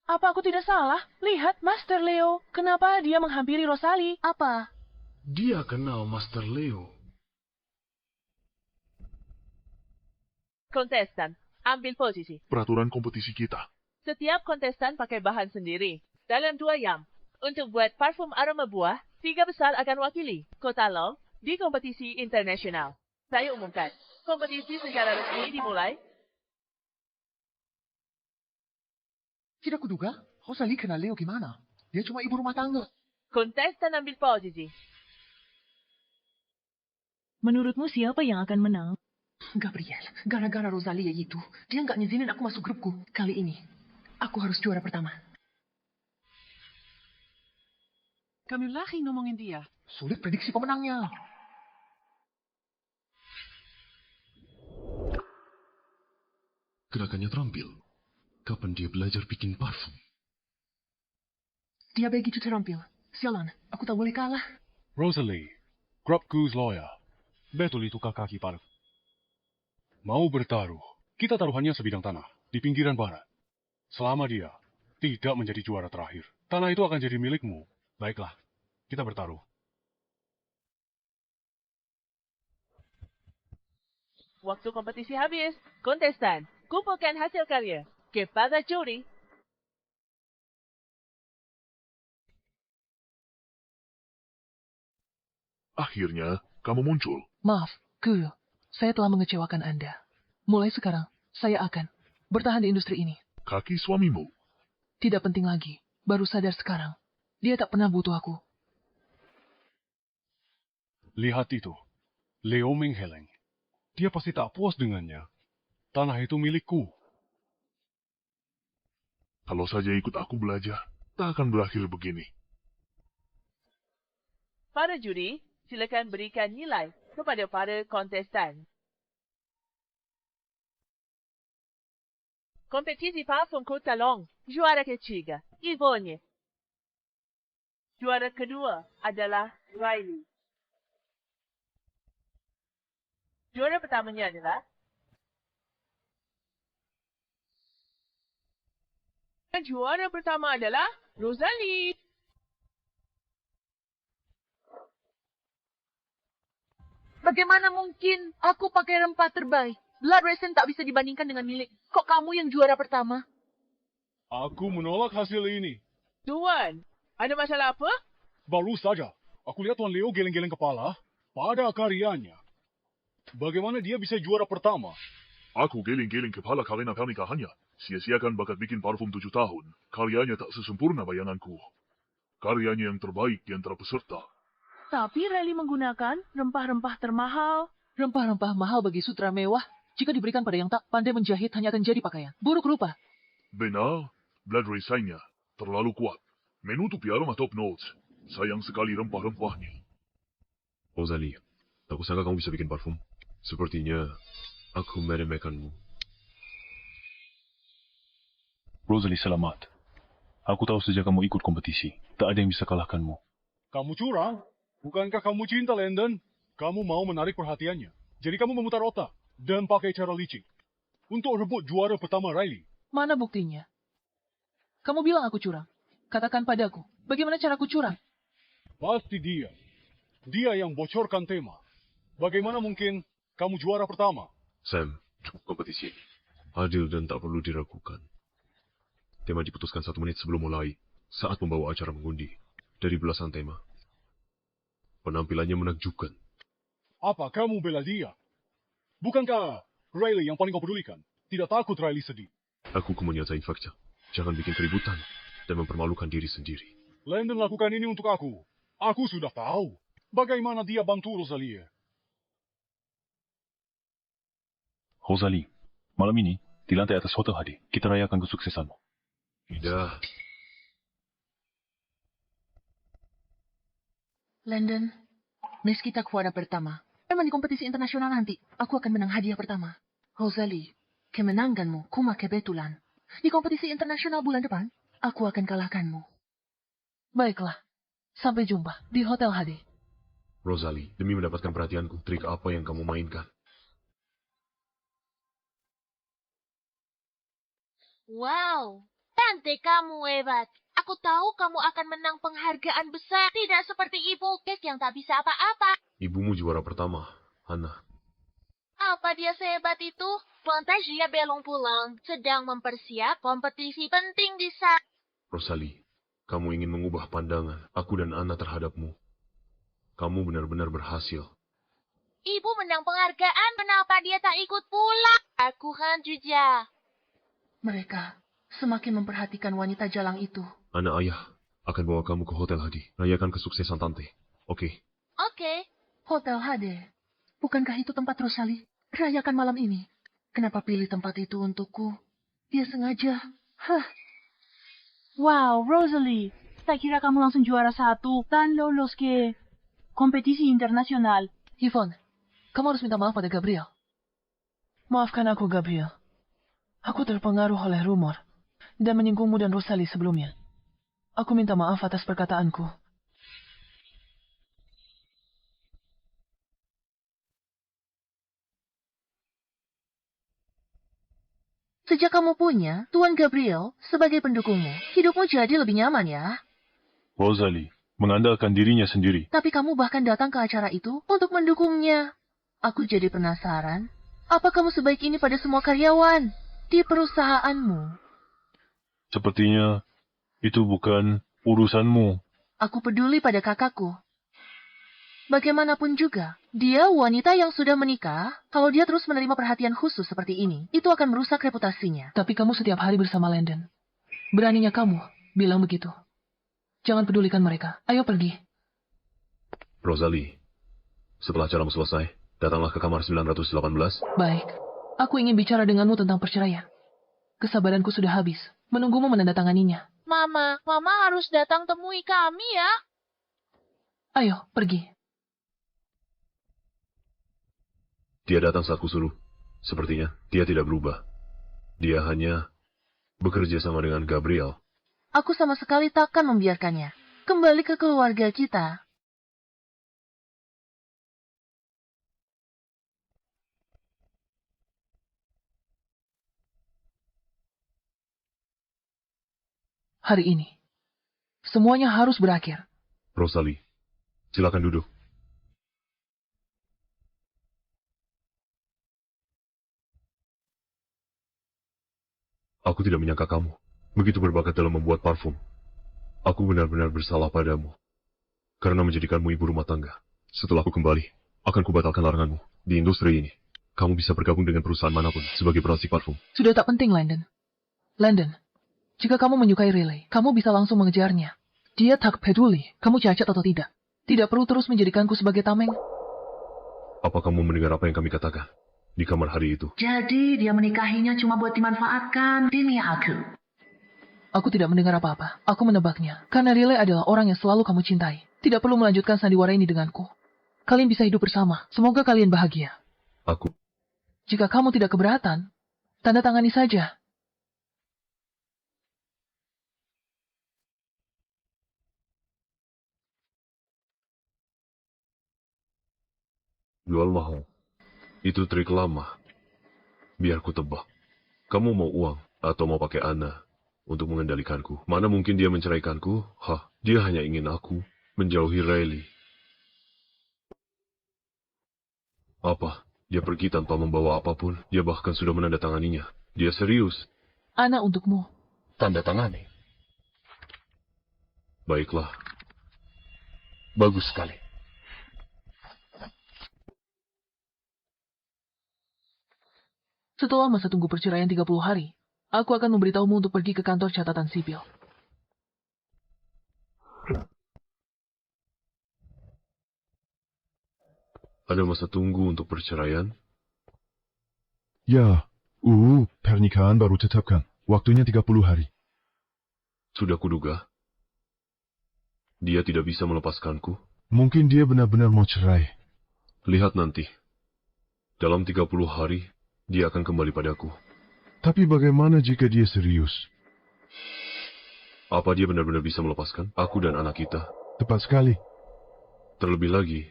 Apa aku tidak salah? Lihat, Master Leo. Kenapa dia menghampiri Rosalie? Apa? Dia kenal Master Leo. Kontestan, ambil posisi. Peraturan kompetisi kita. Setiap kontestan pakai bahan sendiri. Dalam 2 jam. Untuk buat parfum aroma buah, 3 besar akan wakili Kota Long di kompetisi internasional. Saya umumkan, kompetisi secara resmi dimulai. Tidak kuduga, Rosalie kenal Leo gimana? Dia cuma ibu rumah tangga. Kontestan ambil posisi. Menurutmu siapa yang akan menang? Gabriel, gara-gara Rosalie itu, dia nggak ngizinin aku masuk grupku. Kali ini, aku harus juara pertama. Kamu lagi ngomongin dia. Sulit prediksi pemenangnya. Gerakannya terampil. Kapan dia belajar bikin parfum? Dia begitu terampil. Sialan, aku tak boleh kalah. Rosalie, grupku's lawyer. Betul itu kakak ipar. Mau bertaruh, kita taruhannya sebidang tanah di pinggiran barat. Selama dia tidak menjadi juara terakhir, tanah itu akan jadi milikmu. Baiklah, kita bertaruh. Waktu kompetisi habis. Kontestan, kumpulkan hasil karya kepada juri. Akhirnya, kamu muncul. Maaf, Guru. Saya telah mengecewakan Anda. Mulai sekarang, saya akan bertahan di industri ini. Kaki suamimu. Tidak penting lagi. Baru sadar sekarang. Dia tak pernah butuh aku. Lihat itu, Leo mengheleng. Dia pasti tak puas dengannya. Tanah itu milikku. Kalau saja ikut aku belajar, tak akan berakhir begini. Para juri, silakan berikan nilai kepada para kontestan. Kompetisi parfum Kota Long, juara ketiga, Yvonne. Juara kedua adalah Riley. Juara pertamanya adalah juara pertama adalah Rosalie. Bagaimana mungkin aku pakai rempah terbaik? Blood Raisin tak bisa dibandingkan dengan milik. Kok kamu yang juara pertama? Aku menolak hasil ini. Tuan, ada masalah apa? Baru saja, aku lihat Tuan Leo geleng-geleng kepala pada karyanya. Bagaimana dia bisa juara pertama? Aku geling-geling kepala karena pernikahannya. Sia-siakan bakat bikin parfum 7 tahun. Karyanya tak sesempurna bayanganku. Karyanya yang terbaik di antara peserta. Tapi Riley menggunakan rempah-rempah termahal. Rempah-rempah mahal bagi sutra mewah. Jika diberikan pada yang tak pandai menjahit, hanya akan jadi pakaian. Buruk rupa. Benar, blood raisinnya terlalu kuat. Menutupi aroma top notes. Sayang sekali rempah-rempahnya. Rosalie, aku sangka kamu bisa bikin parfum. Sepertinya aku meremehkanmu. Rosalie, selamat. Aku tahu sejak kamu ikut kompetisi, tak ada yang bisa kalahkanmu. Kamu curang. Bukankah kamu cinta Landon? Kamu mau menarik perhatiannya. Jadi kamu memutar otak dan pakai cara licik untuk rebut juara pertama Riley. Mana buktinya? Kamu bilang aku curang. Katakan padaku, bagaimana caraku curang? Pasti dia. Dia yang bocorkan tema. Bagaimana mungkin kamu juara pertama? Sam, kompetisi ini adil dan tak perlu diragukan. Tema diputuskan 1 menit sebelum mulai, saat pembawa acara mengundi. Dari belasan tema. Penampilannya menakjubkan. Apa kamu bela dia? Bukankah Riley yang paling kau pedulikan? Tidak takut Riley sedih. Aku menyatain fakta. Jangan bikin keributan dan mempermalukan diri sendiri. Landon lakukan ini untuk aku. Aku sudah tahu bagaimana dia bantu Rosalie. Rosalie, malam ini, di lantai atas Hotel HD, kita rayakan kesuksesanmu. Tidak. Landon, meski tak juara pertama, memang di kompetisi internasional nanti, aku akan menang hadiah pertama. Rosalie, kemenanganmu kuma kebetulan. Di kompetisi internasional bulan depan, aku akan kalahkanmu. Baiklah, sampai jumpa di Hotel HD. Rosalie, demi mendapatkan perhatianku, trik apa yang kamu mainkan? Wow, cantik kamu, hebat. Aku tahu kamu akan menang penghargaan besar. Tidak seperti ibu Kek yang tak bisa apa-apa. Ibumu juara pertama, Hannah. Apa dia sehebat itu? Fantasia belum pulang. Sedang mempersiap kompetisi penting di sana. Rosalie, kamu ingin mengubah pandangan aku dan Anna terhadapmu. Kamu benar-benar berhasil. Ibu menang penghargaan. Kenapa dia tak ikut pulang? Aku kan juga. Mereka semakin memperhatikan wanita jalang itu. Anak ayah akan bawa kamu ke Hotel Hadi. Rayakan kesuksesan tante. Oke? Oke. Hotel HD. Bukankah itu tempat Rosalie? Rayakan malam ini. Kenapa pilih tempat itu untukku? Dia sengaja. Hah. Wow, Rosalie. Tak kira kamu langsung juara 1 dan lolos ke kompetisi internasional. Yvonne, kamu harus minta maaf pada Gabriel. Maafkan aku, Gabriel. Aku terpengaruh oleh rumor dan menyinggungmu dan Rosalie sebelumnya. Aku minta maaf atas perkataanku. Sejak kamu punya Tuan Gabriel sebagai pendukungmu, hidupmu jadi lebih nyaman ya. Rosalie, mengandalkan dirinya sendiri. Tapi kamu bahkan datang ke acara itu untuk mendukungnya. Aku jadi penasaran, apa kamu sebaik ini pada semua karyawan di perusahaanmu? Sepertinya itu bukan urusanmu. Aku peduli pada kakakku. Bagaimanapun juga, dia wanita yang sudah menikah. Kalau dia terus menerima perhatian khusus seperti ini, itu akan merusak reputasinya. Tapi kamu setiap hari bersama Landon. Beraninya kamu bilang begitu. Jangan pedulikan mereka. Ayo pergi. Rosalie, setelah acaramu selesai, datanglah ke kamar 918. Baik. Aku ingin bicara denganmu tentang perceraian. Kesabaranku sudah habis, menunggumu menandatanganinya. Mama harus datang temui kami ya. Ayo, pergi. Dia datang saat kusuruh. Sepertinya dia tidak berubah. Dia hanya bekerja sama dengan Gabriel. Aku sama sekali takkan membiarkannya. Kembali ke keluarga kita. Hari ini, semuanya harus berakhir. Rosalie, silakan duduk. Aku tidak menyangka kamu begitu berbakat dalam membuat parfum. Aku benar-benar bersalah padamu karena menjadikanmu ibu rumah tangga. Setelah aku kembali, akan kubatalkan laranganmu di industri ini. Kamu bisa bergabung dengan perusahaan manapun sebagai peracik parfum. Sudah tak penting, Landon. Landon, jika kamu menyukai Riley, kamu bisa langsung mengejarnya. Dia tak peduli kamu cacat atau tidak. Tidak perlu terus menjadikanku sebagai tameng. Apa kamu mendengar apa yang kami katakan di kamar hari itu? Jadi dia menikahinya cuma buat dimanfaatkan demi aku. Aku tidak mendengar apa-apa. Aku menebaknya. Karena Riley adalah orang yang selalu kamu cintai. Tidak perlu melanjutkan sandiwara ini denganku. Kalian bisa hidup bersama. Semoga kalian bahagia. Aku. Jika kamu tidak keberatan, tanda tangani saja. Jual mahal. Itu trik lama. Biar ku tebak. Kamu mau uang atau mau pakai Anna untuk mengendalikanku? Mana mungkin dia menceraikanku? Dia hanya ingin aku menjauhi Riley. Apa? Dia pergi tanpa membawa apapun. Dia bahkan sudah menandatanganinya. Dia serius. Anna untukmu. Tanda tangani. Baiklah. Bagus sekali. Setelah masa tunggu perceraian 30 hari, aku akan memberitahumu untuk pergi ke kantor catatan sipil. Ada masa tunggu untuk perceraian? Ya, pernikahan baru tetapkan. Waktunya 30 hari. Sudah kuduga. Dia tidak bisa melepaskanku. Mungkin dia benar-benar mau cerai. Lihat nanti. Dalam 30 hari, dia akan kembali padaku. Tapi bagaimana jika dia serius? Apa dia benar-benar bisa melepaskan aku dan anak kita? Tepat sekali. Terlebih lagi,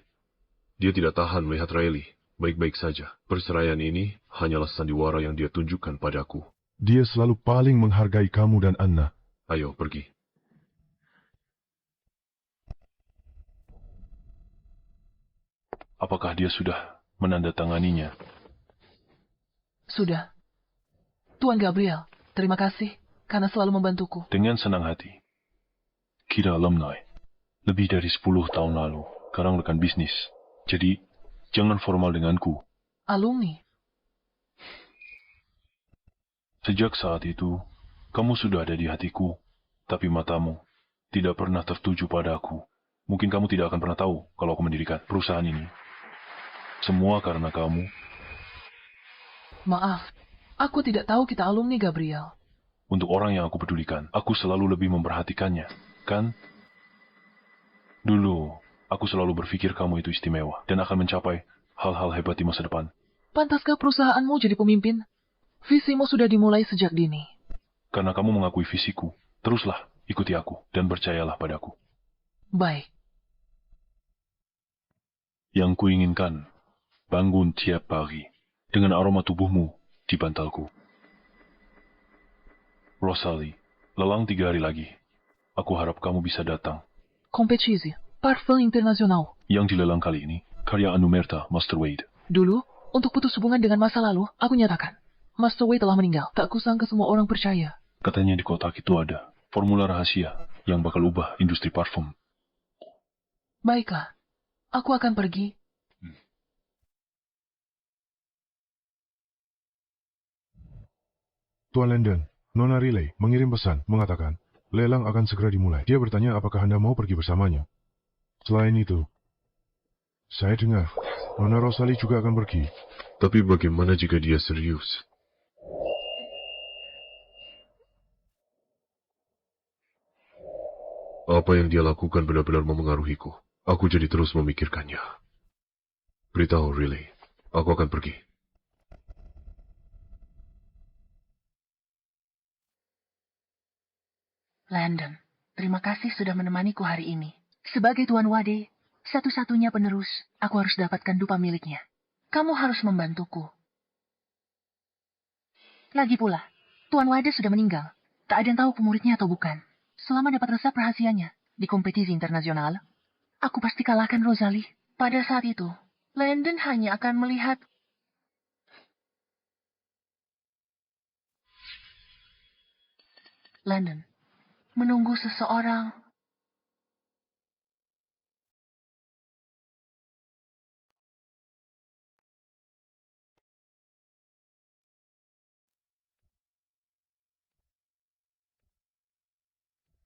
dia tidak tahan melihat Riley baik-baik saja. Perceraian ini hanyalah sandiwara yang dia tunjukkan padaku. Dia selalu paling menghargai kamu dan Anna. Ayo, pergi. Apakah dia sudah menandatanganinya? Sudah. Tuan Gabriel, terima kasih karena selalu membantuku. Dengan senang hati. Kita alumni. Lebih dari 10 tahun lalu. Sekarang rekan bisnis. Jadi, jangan formal denganku. Alumni? Sejak saat itu, kamu sudah ada di hatiku. Tapi matamu tidak pernah tertuju pada aku. Mungkin kamu tidak akan pernah tahu kalau aku mendirikan perusahaan ini. Semua karena kamu. Maaf, aku tidak tahu kita alumni, Gabriel. Untuk orang yang aku pedulikan, aku selalu lebih memperhatikannya, kan? Dulu, aku selalu berpikir kamu itu istimewa dan akan mencapai hal-hal hebat di masa depan. Pantaskah perusahaanmu jadi pemimpin? Visimu sudah dimulai sejak dini. Karena kamu mengakui visiku, teruslah ikuti aku dan percayalah padaku. Baik. Yang kuinginkan, bangun tiap pagi dengan aroma tubuhmu di bantalku. Rosalie, lelang 3 hari lagi. Aku harap kamu bisa datang. Kompetisi, parfum internasional. Yang dilelang kali ini, karya Anumerta Master Wade. Dulu, untuk putus hubungan dengan masa lalu, aku nyatakan, Master Wade telah meninggal. Tak kusangka semua orang percaya. Katanya di kotak itu ada formula rahasia yang bakal ubah industri parfum. Baiklah, aku akan pergi. Tuan Landon, Nona Riley mengirim pesan mengatakan, lelang akan segera dimulai. Dia bertanya apakah Anda mau pergi bersamanya. Selain itu, saya dengar, Nona Rosalie juga akan pergi. Tapi bagaimana jika dia serius? Apa yang dia lakukan benar-benar memengaruhiku. Aku jadi terus memikirkannya. Beritahu Riley, aku akan pergi. Landon, terima kasih sudah menemaniku hari ini. Sebagai Tuan Wade, satu-satunya penerus, aku harus dapatkan dupa miliknya. Kamu harus membantuku. Lagi pula, Tuan Wade sudah meninggal. Tak ada yang tahu pemuridnya atau bukan. Selama dapat resep rahasianya di kompetisi internasional, aku pasti kalahkan Rosalie. Pada saat itu, Landon hanya akan melihat Landon menunggu seseorang.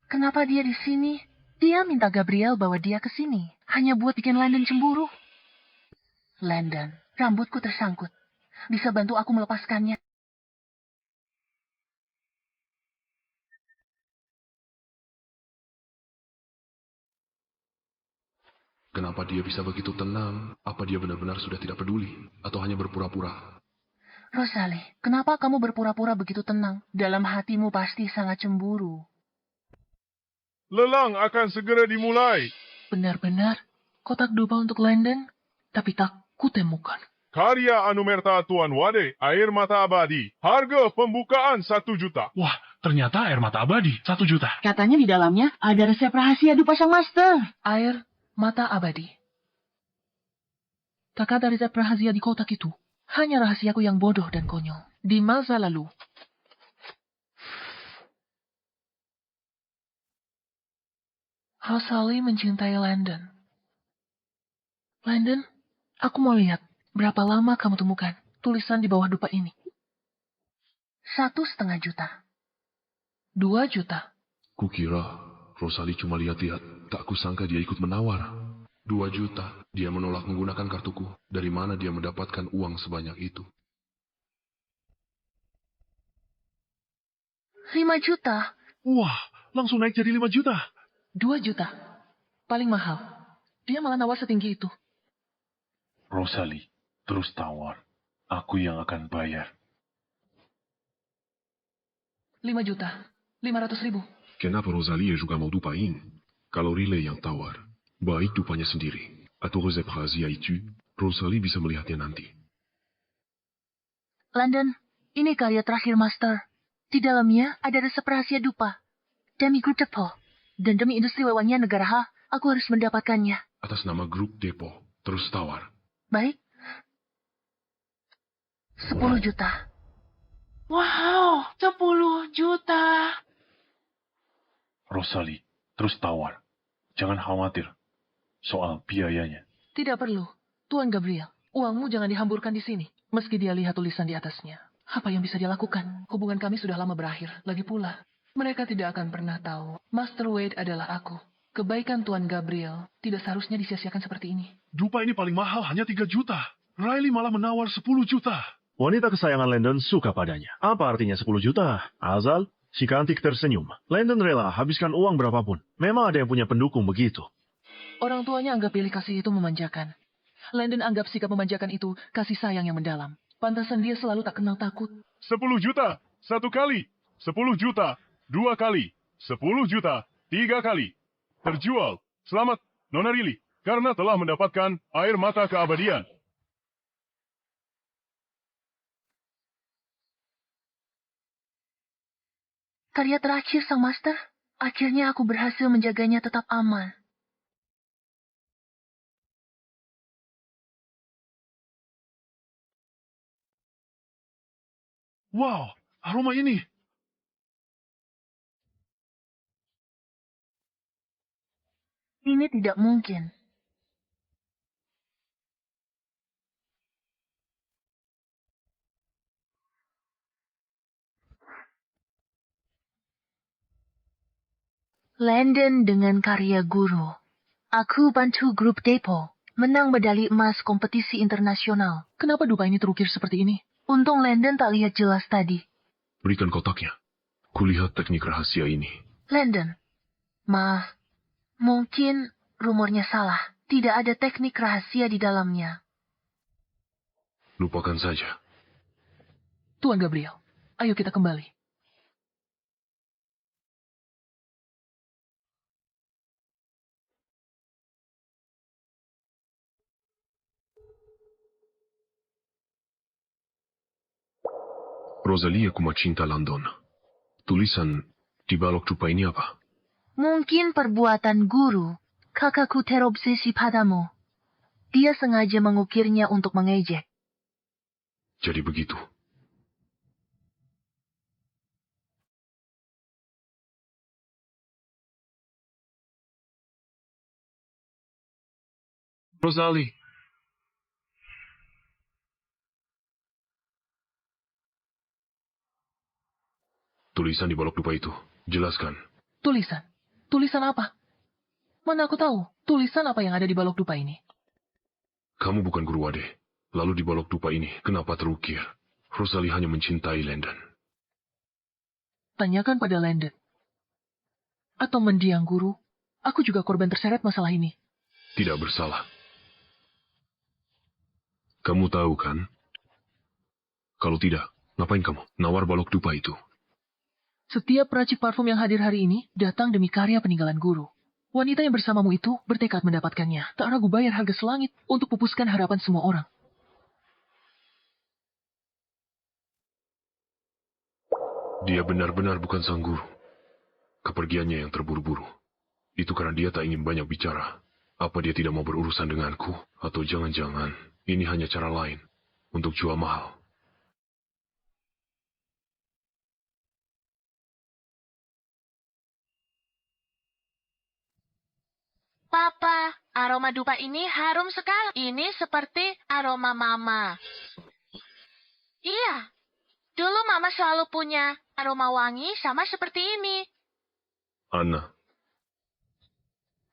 Kenapa dia di sini? Dia minta Gabriel bawa dia ke sini, hanya buat bikin Landon cemburu. Landon, rambutku tersangkut. Bisa bantu aku melepaskannya? Kenapa dia bisa begitu tenang? Apa dia benar-benar sudah tidak peduli? Atau hanya berpura-pura? Rosalie, kenapa kamu berpura-pura begitu tenang? Dalam hatimu pasti sangat cemburu. Lelang akan segera dimulai. Benar-benar, kotak dupa untuk Landon, tapi tak kutemukan. Karya Anumerta Tuan Wade, air mata abadi. Harga pembukaan 1 juta. Wah, ternyata air mata abadi, 1 juta. Katanya di dalamnya ada resep rahasia dupa sang master. Air mata abadi. Tak ada resep rahasia di kotak itu. Hanya rahasiaku yang bodoh dan konyol. Di masa lalu. Rosalie mencintai Landon. Landon, aku mau lihat berapa lama kamu temukan tulisan di bawah dupa ini. 1,5 juta. 2 juta. Kukira Rosalie cuma lihat-lihat. Tak kusangka dia ikut menawar. 2 juta. Dia menolak menggunakan kartuku. Dari mana dia mendapatkan uang sebanyak itu? 5 juta. Wah, langsung naik jadi 5 juta. 2 juta. Paling mahal. Dia malah nawar setinggi itu. Rosalie, terus tawar. Aku yang akan bayar. 5 juta. 500.000. Kenapa Rosalie juga mau dupain? Kalau Riley yang tawar, baik dupanya sendiri. Atau resep rahasia itu, Rosalie bisa melihatnya nanti. Landon, ini karya terakhir Master. Di dalamnya ada resep rahasia dupa. Demi grup Depo. Dan demi industri wewangian negara H, aku harus mendapatkannya. Atas nama grup Depo, terus tawar. Baik. 10 juta. Wow, 10 juta. Rosalie, terus tawar. Jangan khawatir soal biayanya. Tidak perlu. Tuan Gabriel, uangmu jangan dihamburkan di sini. Meski dia lihat tulisan di atasnya. Apa yang bisa dia lakukan? Hubungan kami sudah lama berakhir. Lagi pula, mereka tidak akan pernah tahu. Master Wade adalah aku. Kebaikan Tuan Gabriel tidak seharusnya disia-siakan seperti ini. Dupa ini paling mahal hanya 3 juta. Riley malah menawar 10 juta. Wanita kesayangan Landon suka padanya. Apa artinya 10 juta? Azal, si cantik tersenyum. Landon rela habiskan uang berapapun. Memang ada yang punya pendukung begitu. Orang tuanya anggap pilih kasih itu memanjakan. Landon anggap sikap memanjakan itu kasih sayang yang mendalam. Pantasan dia selalu tak kenal takut. 10 juta, 1 kali. 10 juta, 2 kali. 10 juta, 3 kali. Terjual. Selamat, Nona Riley, karena telah mendapatkan air mata keabadian. Karya terakhir Sang Master. Akhirnya aku berhasil menjaganya tetap aman. Wow, aroma ini. Ini tidak mungkin. Landon dengan karya guru. Aku bantu grup Depo menang medali emas kompetisi internasional. Kenapa dupa ini terukir seperti ini? Untung Landon tak lihat jelas tadi. Berikan kotaknya. Kulihat teknik rahasia ini. Landon, maaf, Mungkin rumornya salah. Tidak ada teknik rahasia di dalamnya. Lupakan saja. Tuan Gabriel, ayo kita kembali. Rosalia Kumacinta London. Tulisan di balok dupa ini apa? Mungkin perbuatan guru. Kakakku terobsesi padamu. Dia sengaja mengukirnya untuk mengejek. Jadi begitu. Rosalie. Tulisan di balok dupa itu. Jelaskan. Tulisan? Tulisan apa? Mana aku tahu tulisan apa yang ada di balok dupa ini. Kamu bukan guru Wade. Lalu di balok dupa ini, kenapa terukir? Rosalie hanya mencintai Landon. Tanyakan pada Landon. Atau mendiang guru, aku juga korban terseret masalah ini. Tidak bersalah. Kamu tahu kan? Kalau tidak, ngapain kamu nawar balok dupa itu? Setiap peracik parfum yang hadir hari ini datang demi karya peninggalan guru. Wanita yang bersamamu itu bertekad mendapatkannya. Tak ragu bayar harga selangit untuk pupuskan harapan semua orang. Dia benar-benar bukan sang guru. Kepergiannya yang terburu-buru. Itu karena dia tak ingin banyak bicara. Apa dia tidak mau berurusan denganku? Atau jangan-jangan ini hanya cara lain untuk jual mahal? Papa, aroma dupa ini harum sekali. Ini seperti aroma Mama. Iya, dulu Mama selalu punya aroma wangi sama seperti ini. Anna.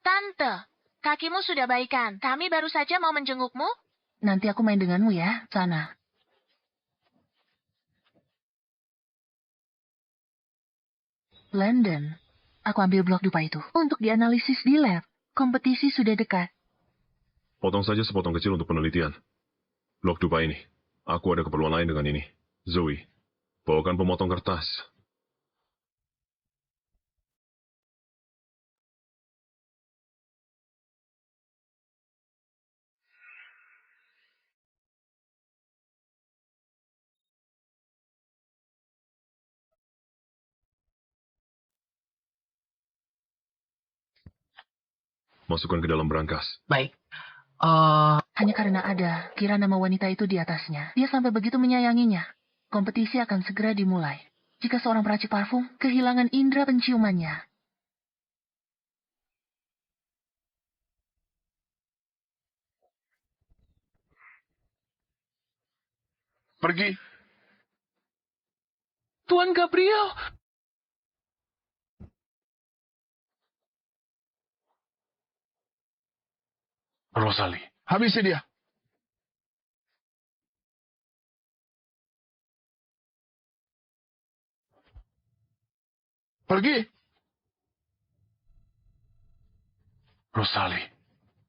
Tante, kakimu sudah baikan. Kami baru saja mau menjengukmu. Nanti aku main denganmu ya, sana. Landon, aku ambil blok dupa itu untuk dianalisis di lab. Kompetisi sudah dekat. Potong saja sepotong kecil untuk penelitian. Blok dupa ini. Aku ada keperluan lain dengan ini. Zoe, bawakan pemotong kertas. Masukkan ke dalam berangkas. Baik. Hanya karena ada kira nama wanita itu di atasnya. Dia sampai begitu menyayanginya. Kompetisi akan segera dimulai. Jika seorang peracik parfum kehilangan indera penciumannya. Pergi. Tuan Gabriel! Rosalie. Habisi dia. Pergi. Rosalie,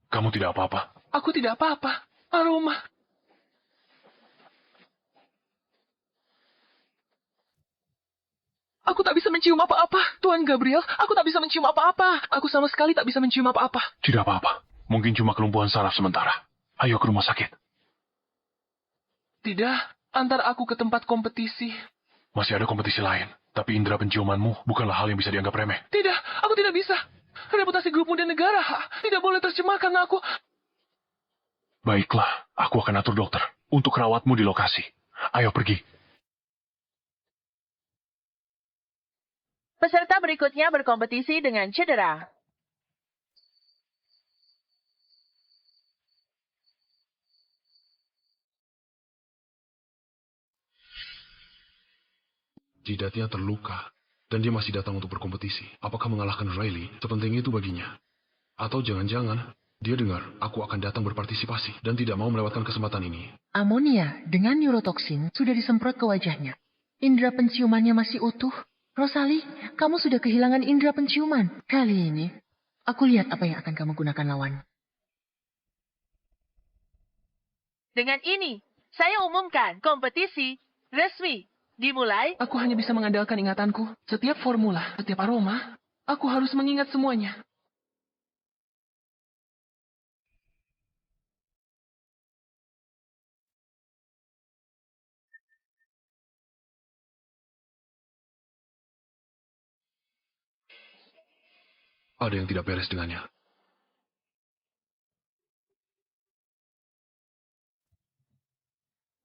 kamu tidak apa-apa. Aku tidak apa-apa. Aroma. Aku tak bisa mencium apa-apa. Tuan Gabriel, aku tak bisa mencium apa-apa. Aku sama sekali tak bisa mencium apa-apa. Tidak apa-apa. Mungkin cuma kelumpuhan saraf sementara. Ayo ke rumah sakit. Tidak, antar aku ke tempat kompetisi. Masih ada kompetisi lain. Tapi indera penciumanmu bukanlah hal yang bisa dianggap remeh. Tidak, aku tidak bisa. Reputasi grupmu dan negara tidak boleh tercemar karena aku... Baiklah, aku akan atur dokter untuk rawatmu di lokasi. Ayo pergi. Peserta berikutnya berkompetisi dengan cedera. Jidatnya terluka, dan dia masih datang untuk berkompetisi. Apakah mengalahkan Riley sepenting itu baginya? Atau jangan-jangan dia dengar aku akan datang berpartisipasi dan tidak mau melewatkan kesempatan ini. Amonia dengan neurotoksin sudah disemprot ke wajahnya. Indera penciumannya masih utuh. Rosalie, kamu sudah kehilangan indera penciuman. Kali ini, Aku lihat apa yang akan kamu gunakan lawan. Dengan ini, saya umumkan kompetisi resmi dimulai. Aku hanya bisa mengandalkan ingatanku. Setiap formula, setiap aroma, aku harus mengingat semuanya. Ada yang tidak beres dengannya.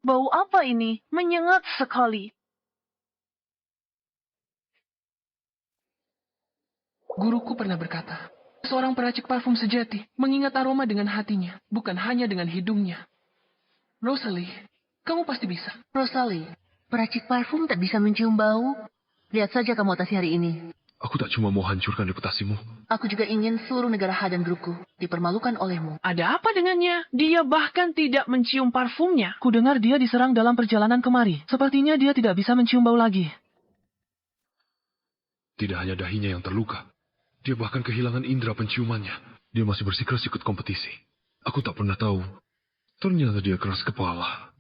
Bau apa ini? Menyengat sekali. Guruku pernah berkata, seorang peracik parfum sejati mengingat aroma dengan hatinya, bukan hanya dengan hidungnya. Rosalie, kamu pasti bisa. Rosalie, peracik parfum tak bisa mencium bau. Lihat saja kamu atasi hari ini. Aku tak cuma mau hancurkan reputasimu. Aku juga ingin seluruh negara H dan grupku dipermalukan olehmu. Ada apa dengannya? Dia bahkan tidak mencium parfumnya. Kudengar dia diserang dalam perjalanan kemari. Sepertinya dia tidak bisa mencium bau lagi. Tidak hanya dahinya yang terluka. Dia bahkan kehilangan indera penciumannya. Dia masih bersikeras ikut kompetisi. Aku tak pernah tahu. Ternyata dia keras kepala.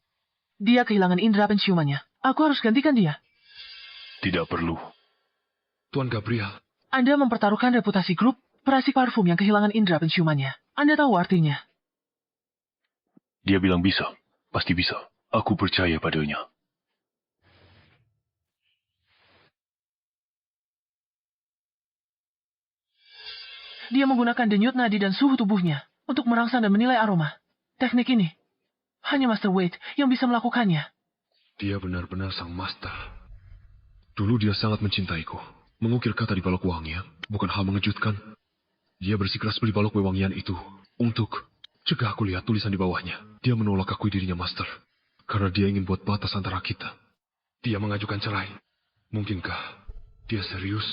Dia kehilangan indera penciumannya. Aku harus gantikan dia. Tidak perlu. Tuan Gabriel. Anda mempertaruhkan reputasi grup peracik parfum yang kehilangan indera penciumannya. Anda tahu artinya. Dia bilang bisa. Pasti bisa. Aku percaya padanya. Dia menggunakan denyut nadi dan suhu tubuhnya untuk merangsang dan menilai aroma. Teknik ini, hanya Master Wade yang bisa melakukannya. Dia benar-benar sang master. Dulu dia sangat mencintaiku. Mengukir kata di balok wewangian bukan hal mengejutkan. Dia bersikeras beli balok wewangian itu untuk cegah aku lihat tulisan di bawahnya. Dia menolak akui dirinya master karena dia ingin buat batas antara kita. Dia mengajukan cerai. Mungkinkah dia serius?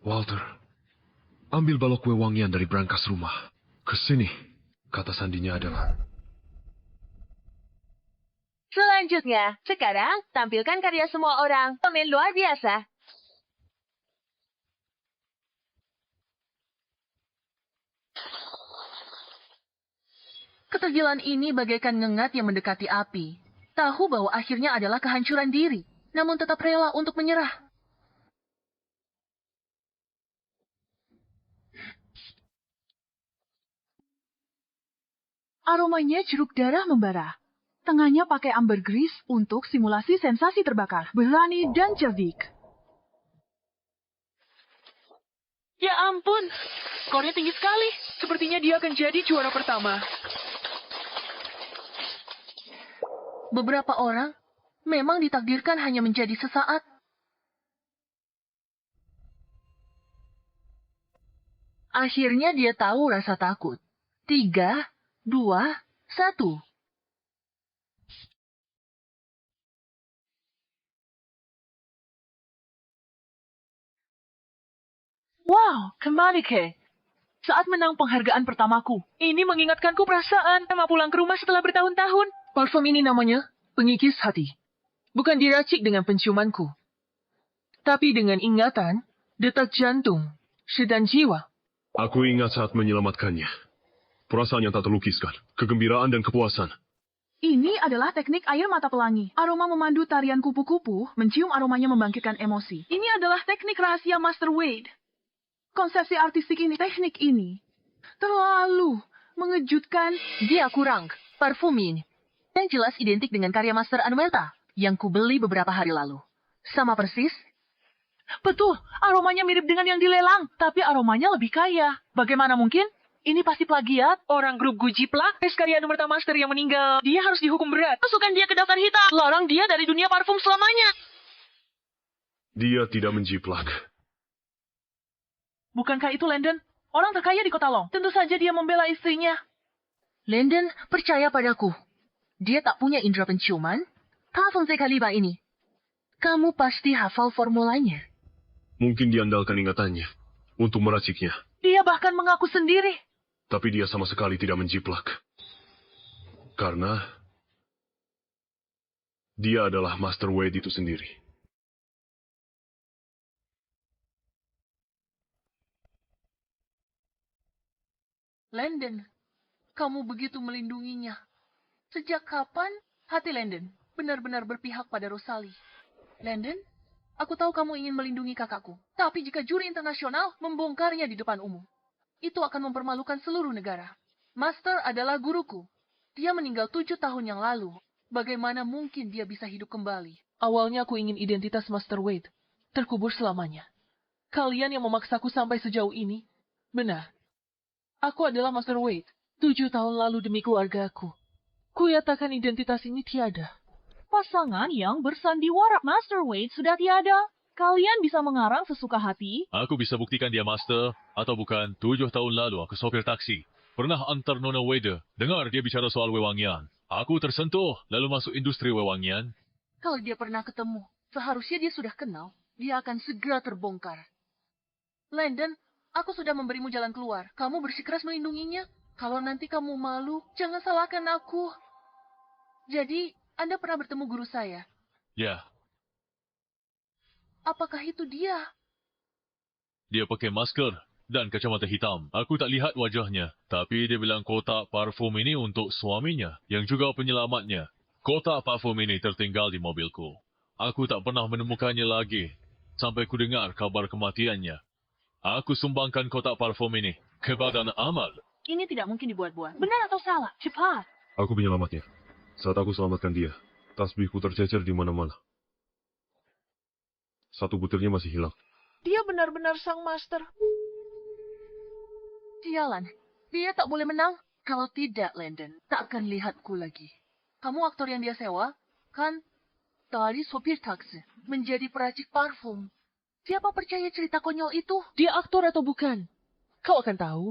Walter, ambil balok wewangian dari brankas rumah. Kesini, kata sandinya adalah... Selanjutnya, sekarang tampilkan karya semua orang. Pemain luar biasa. Ketergilaan ini bagaikan ngengat yang mendekati api. Tahu bahwa akhirnya adalah kehancuran diri, namun tetap rela untuk menyerah. Aromanya jeruk darah membara. Tengahnya pakai ambergris untuk simulasi sensasi terbakar. Berani dan cerdik. Ya ampun, skornya tinggi sekali. Sepertinya dia akan jadi juara pertama. Beberapa orang memang ditakdirkan hanya menjadi sesaat. Akhirnya dia tahu rasa takut. 3, 2, 1. Wow, kembali ke. Saat menang penghargaan pertamaku, ini mengingatkanku perasaan sama pulang ke rumah setelah bertahun-tahun. Parfum ini namanya pengikis hati. Bukan diracik dengan penciumanku, tapi dengan ingatan, detak jantung, dan jiwa. Aku ingat saat menyelamatkannya. Perasaan yang tak terlukiskan, kegembiraan dan kepuasan. Ini adalah teknik air mata pelangi. Aroma memandu tarian kupu-kupu, mencium aromanya membangkitkan emosi. Ini adalah teknik rahasia Master Wade. Konsepsi artistik ini, teknik ini, terlalu mengejutkan. Dia kurang. Parfum ini yang jelas identik dengan karya Master Anumelta yang kubeli beberapa hari lalu. Sama persis. Betul, aromanya mirip dengan yang dilelang, tapi aromanya lebih kaya. Bagaimana mungkin? Ini pasti plagiat. Orang grup Gujiplak, karya Anumelta Master yang meninggal. Dia harus dihukum berat. Masukkan dia ke daftar hitam. Larang dia dari dunia parfum selamanya. Dia tidak menjiplak. Bukankah itu Landon? Orang terkaya di kota Long. Tentu saja dia membela istrinya. Landon, percaya padaku. Dia tak punya indera penciuman. Parfum Zekaliba ini. Kamu pasti hafal formulanya. Mungkin diandalkan ingatannya untuk meraciknya. Dia bahkan mengaku sendiri. Tapi dia sama sekali tidak menjiplak. Karena dia adalah Master Wade itu sendiri. Landon, kamu begitu melindunginya. Sejak kapan hati Landon benar-benar berpihak pada Rosalie? Landon, aku tahu kamu ingin melindungi kakakku. Tapi jika juri internasional membongkarnya di depan umum, itu akan mempermalukan seluruh negara. Master adalah guruku. Dia meninggal 7 tahun yang lalu. Bagaimana mungkin dia bisa hidup kembali? Awalnya aku ingin identitas Master Wade terkubur selamanya. Kalian yang memaksaku sampai sejauh ini. Benar. Aku adalah Master Wade. 7 tahun lalu demi keluargaku. Kuyatakan identitas ini tiada. Pasangan yang bersandiwara. Master Wade sudah tiada. Kalian bisa mengarang sesuka hati. Aku bisa buktikan dia master, atau bukan. 7 tahun lalu aku sopir taksi. Pernah antar Nona Wade. Dengar dia bicara soal wewangian. Aku tersentuh, lalu masuk industri wewangian. Kalau dia pernah ketemu, seharusnya dia sudah kenal. Dia akan segera terbongkar. Landon, aku sudah memberimu jalan keluar. Kamu bersikeras melindunginya. Kalau nanti kamu malu, jangan salahkan aku. Jadi, Anda pernah bertemu guru saya? Ya, Apakah itu dia? dia pakai masker dan kacamata hitam. Aku tak lihat wajahnya, tapi dia bilang kotak parfum ini untuk suaminya, yang juga penyelamatnya. Kotak parfum ini tertinggal di mobilku. Aku tak pernah menemukannya lagi, sampai ku dengar kabar kematiannya. Aku sumbangkan kotak parfum ini ke Badan Amal. Ini tidak mungkin dibuat-buat. Benar atau salah? Cepat. Aku penyelamatnya. Saat aku selamatkan dia, tasbihku tercecer di mana-mana. Satu butirnya masih hilang. Dia benar-benar sang master. Sialan, dia tak boleh menang. Kalau tidak, Landon, tak akan lihatku lagi. Kamu aktor yang dia sewa, kan? Tadi sopir taksi, menjadi peracik parfum. Siapa percaya cerita konyol itu? Dia aktor atau bukan? Kau akan tahu.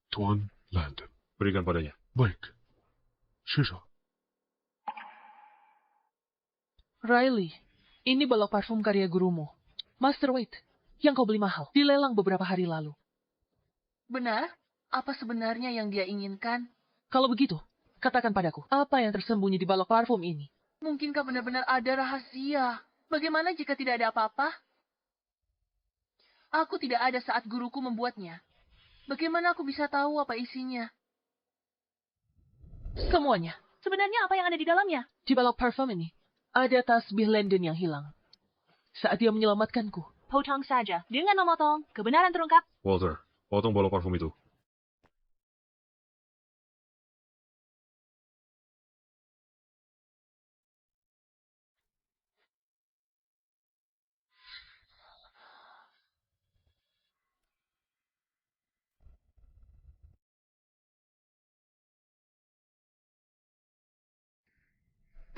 Tuan Landon. Berikan padanya. Baik. Shisha. Riley, ini balok parfum karya gurumu. Master Wade, yang kau beli mahal. Dilelang beberapa hari lalu. Benar? Apa sebenarnya yang dia inginkan? Kalau begitu, katakan padaku, apa yang tersembunyi di balok parfum ini? Mungkinkah benar-benar ada rahasia? Bagaimana jika tidak ada apa-apa? Aku tidak ada saat guruku membuatnya. Bagaimana aku bisa tahu apa isinya? Semuanya. Sebenarnya apa yang ada di dalamnya? Di balok parfum ini, ada tasbih Landon yang hilang. Saat dia menyelamatkanku. Potong saja. Dengan memotong, kebenaran terungkap. Walter, potong balok parfum itu.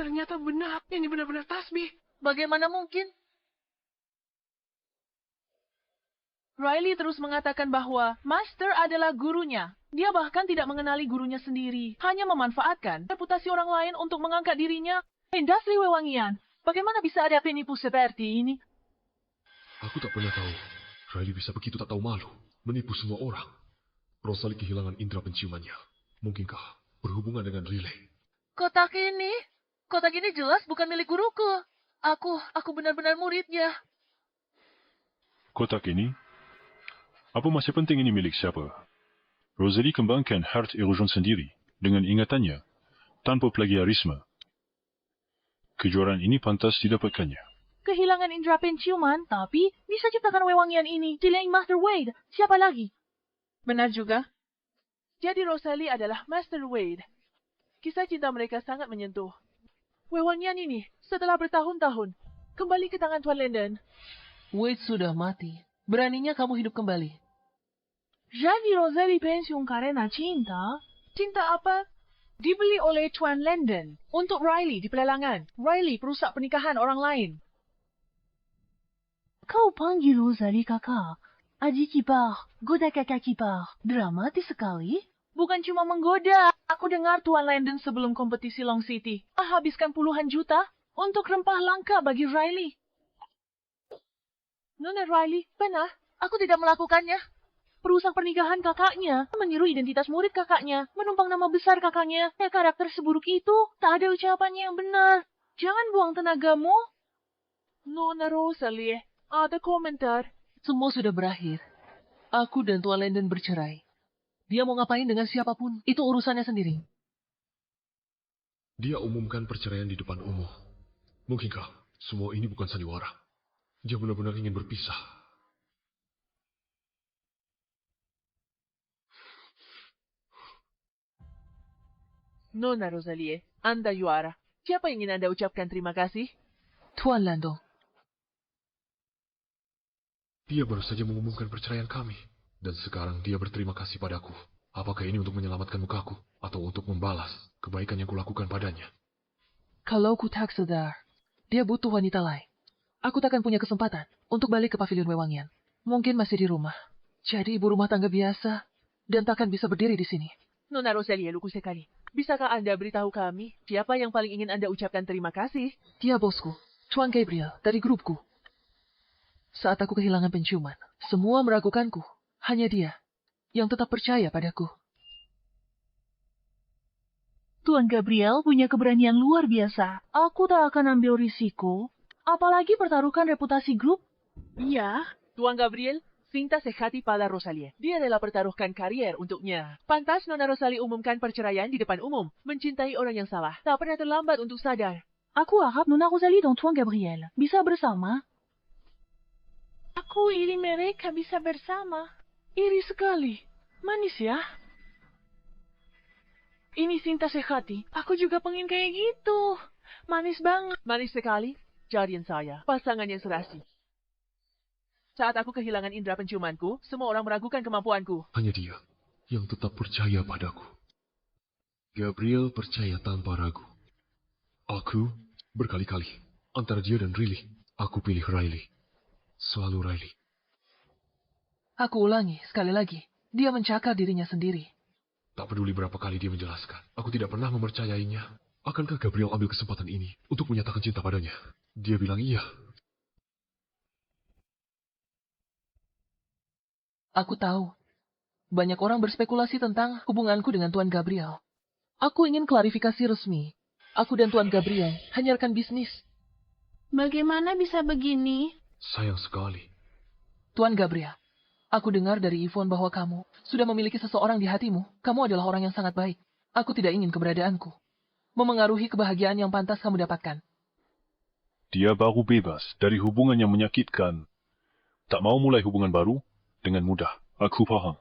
Ternyata benar. Ini benar-benar tasbih. Bagaimana mungkin? Riley terus mengatakan bahwa Master adalah gurunya. Dia bahkan tidak mengenali gurunya sendiri. Hanya memanfaatkan reputasi orang lain untuk mengangkat dirinya. Industri wewangian. Bagaimana bisa ada penipu seperti ini? Aku tak pernah tahu. Riley bisa begitu tak tahu malu. Menipu semua orang. Rosalie kehilangan indera penciumannya. Mungkinkah berhubungan dengan Riley? Kotak ini jelas bukan milik guruku. Aku benar-benar muridnya. Kotak ini? Apa masih penting ini milik siapa? Rosalie kembangkan Heart Erosion sendiri dengan ingatannya, tanpa plagiarisme. Kejuaraan ini pantas didapatkannya. Kehilangan indera penciuman, tapi bisa ciptakan wewangian ini. Selain Master Wade, siapa lagi? Benar juga. Jadi Rosalie adalah Master Wade. Kisah cinta mereka sangat menyentuh. Wewangian ini, setelah bertahun-tahun, kembali ke tangan Tuan Landon. Wade sudah mati. Beraninya kamu hidup kembali. Jadi Rosalie pensiun karena cinta? Cinta apa? Dibeli oleh Tuan Landon Untuk Riley di pelelangan. Riley perusak pernikahan orang lain. Kau panggil Rosalie kakak. Adik ipar, goda kakak ipar. Dramatis sekali. Bukan cuma menggoda. Aku dengar Tuan Landon sebelum kompetisi Long City habiskan puluhan juta untuk rempah langka bagi Riley. Nona Riley, benar. Aku tidak melakukannya. Perusak pernikahan kakaknya, meniru identitas murid kakaknya, menumpang nama besar kakaknya. Karakter seburuk itu, tak ada ucapannya yang benar. Jangan buang tenagamu. Nona Rosalie, ada komentar. Semua sudah berakhir. Aku dan Tuan Landon bercerai. Dia mau ngapain dengan siapapun, itu urusannya sendiri. Dia umumkan perceraian di depan umum. Mungkinkah semua ini bukan sandiwara? Dia benar-benar ingin berpisah. Nona Rosalie, Anda juara. Siapa yang ingin Anda ucapkan terima kasih? Tuan Lando. Dia baru saja mengumumkan perceraian kami. Dan sekarang dia berterima kasih padaku. Apakah ini untuk menyelamatkan mukaku? Atau untuk membalas kebaikan yang kulakukan padanya? Kalau ku tak sadar, dia butuh wanita lain. Aku takkan punya kesempatan untuk balik ke pavilion Wewangian. Mungkin masih di rumah. Jadi ibu rumah tangga biasa. Dan takkan bisa berdiri di sini. Nona Rosalie, lugu sekali. Bisakah Anda beritahu kami siapa yang paling ingin Anda ucapkan terima kasih? Dia bosku, Tuan Gabriel, dari grupku. Saat aku kehilangan penciuman, semua meragukanku. Hanya dia yang tetap percaya padaku. Tuan Gabriel punya keberanian luar biasa. Aku tak akan ambil risiko. Apalagi pertaruhkan reputasi grup. Iya. Tuan Gabriel, cinta sejati pada Rosalie. Dia rela pertaruhkan karier untuknya. Pantas Nona Rosalie umumkan perceraian di depan umum. Mencintai orang yang salah. Tak pernah terlambat untuk sadar. Aku harap Nona Rosalie dan Tuan Gabriel bisa bersama. Aku iri mereka bisa bersama. Iri sekali. Manis ya. Ini cinta sejati. Aku juga pengen kayak gitu. Manis banget. Manis sekali. Jadian saya. Pasangan yang serasi. Saat aku kehilangan indera penciumanku, semua orang meragukan kemampuanku. Hanya dia yang tetap percaya padaku. Gabriel percaya tanpa ragu. Aku berkali-kali. Antara dia dan Riley, aku pilih Riley. Selalu Riley. Aku ulangi, sekali lagi. Dia mencakar dirinya sendiri. Tak peduli berapa kali dia menjelaskan. Aku tidak pernah mempercayainya. Akankah Gabriel ambil kesempatan ini untuk menyatakan cinta padanya? Dia bilang iya. Aku tahu. Banyak orang berspekulasi tentang hubunganku dengan Tuan Gabriel. Aku ingin klarifikasi resmi. Aku dan Tuan Gabriel hanya rekan bisnis. Bagaimana bisa begini? Sayang sekali. Tuan Gabriel, aku dengar dari Yvonne bahwa kamu sudah memiliki seseorang di hatimu. Kamu adalah orang yang sangat baik. Aku tidak ingin keberadaanku memengaruhi kebahagiaan yang pantas kamu dapatkan. Dia baru bebas dari hubungan yang menyakitkan. Tak mau mulai hubungan baru dengan mudah. Aku paham.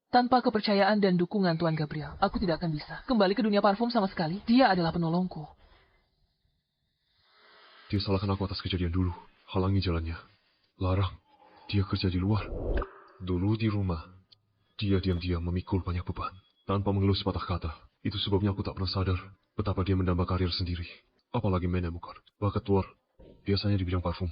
Tanpa kepercayaan dan dukungan Tuan Gabriel, aku tidak akan bisa kembali ke dunia parfum sama sekali. Dia adalah penolongku. Dia salahkan aku atas kejadian dulu. Halangi jalannya. Larang. Dia kerja di luar. Dulu di rumah, dia diam-diam memikul banyak beban. Tanpa mengeluh sepatah kata. Itu sebabnya aku tak pernah sadar betapa dia mendamba karir sendiri. Apalagi menemukan bakat luar. Biasanya di bidang parfum.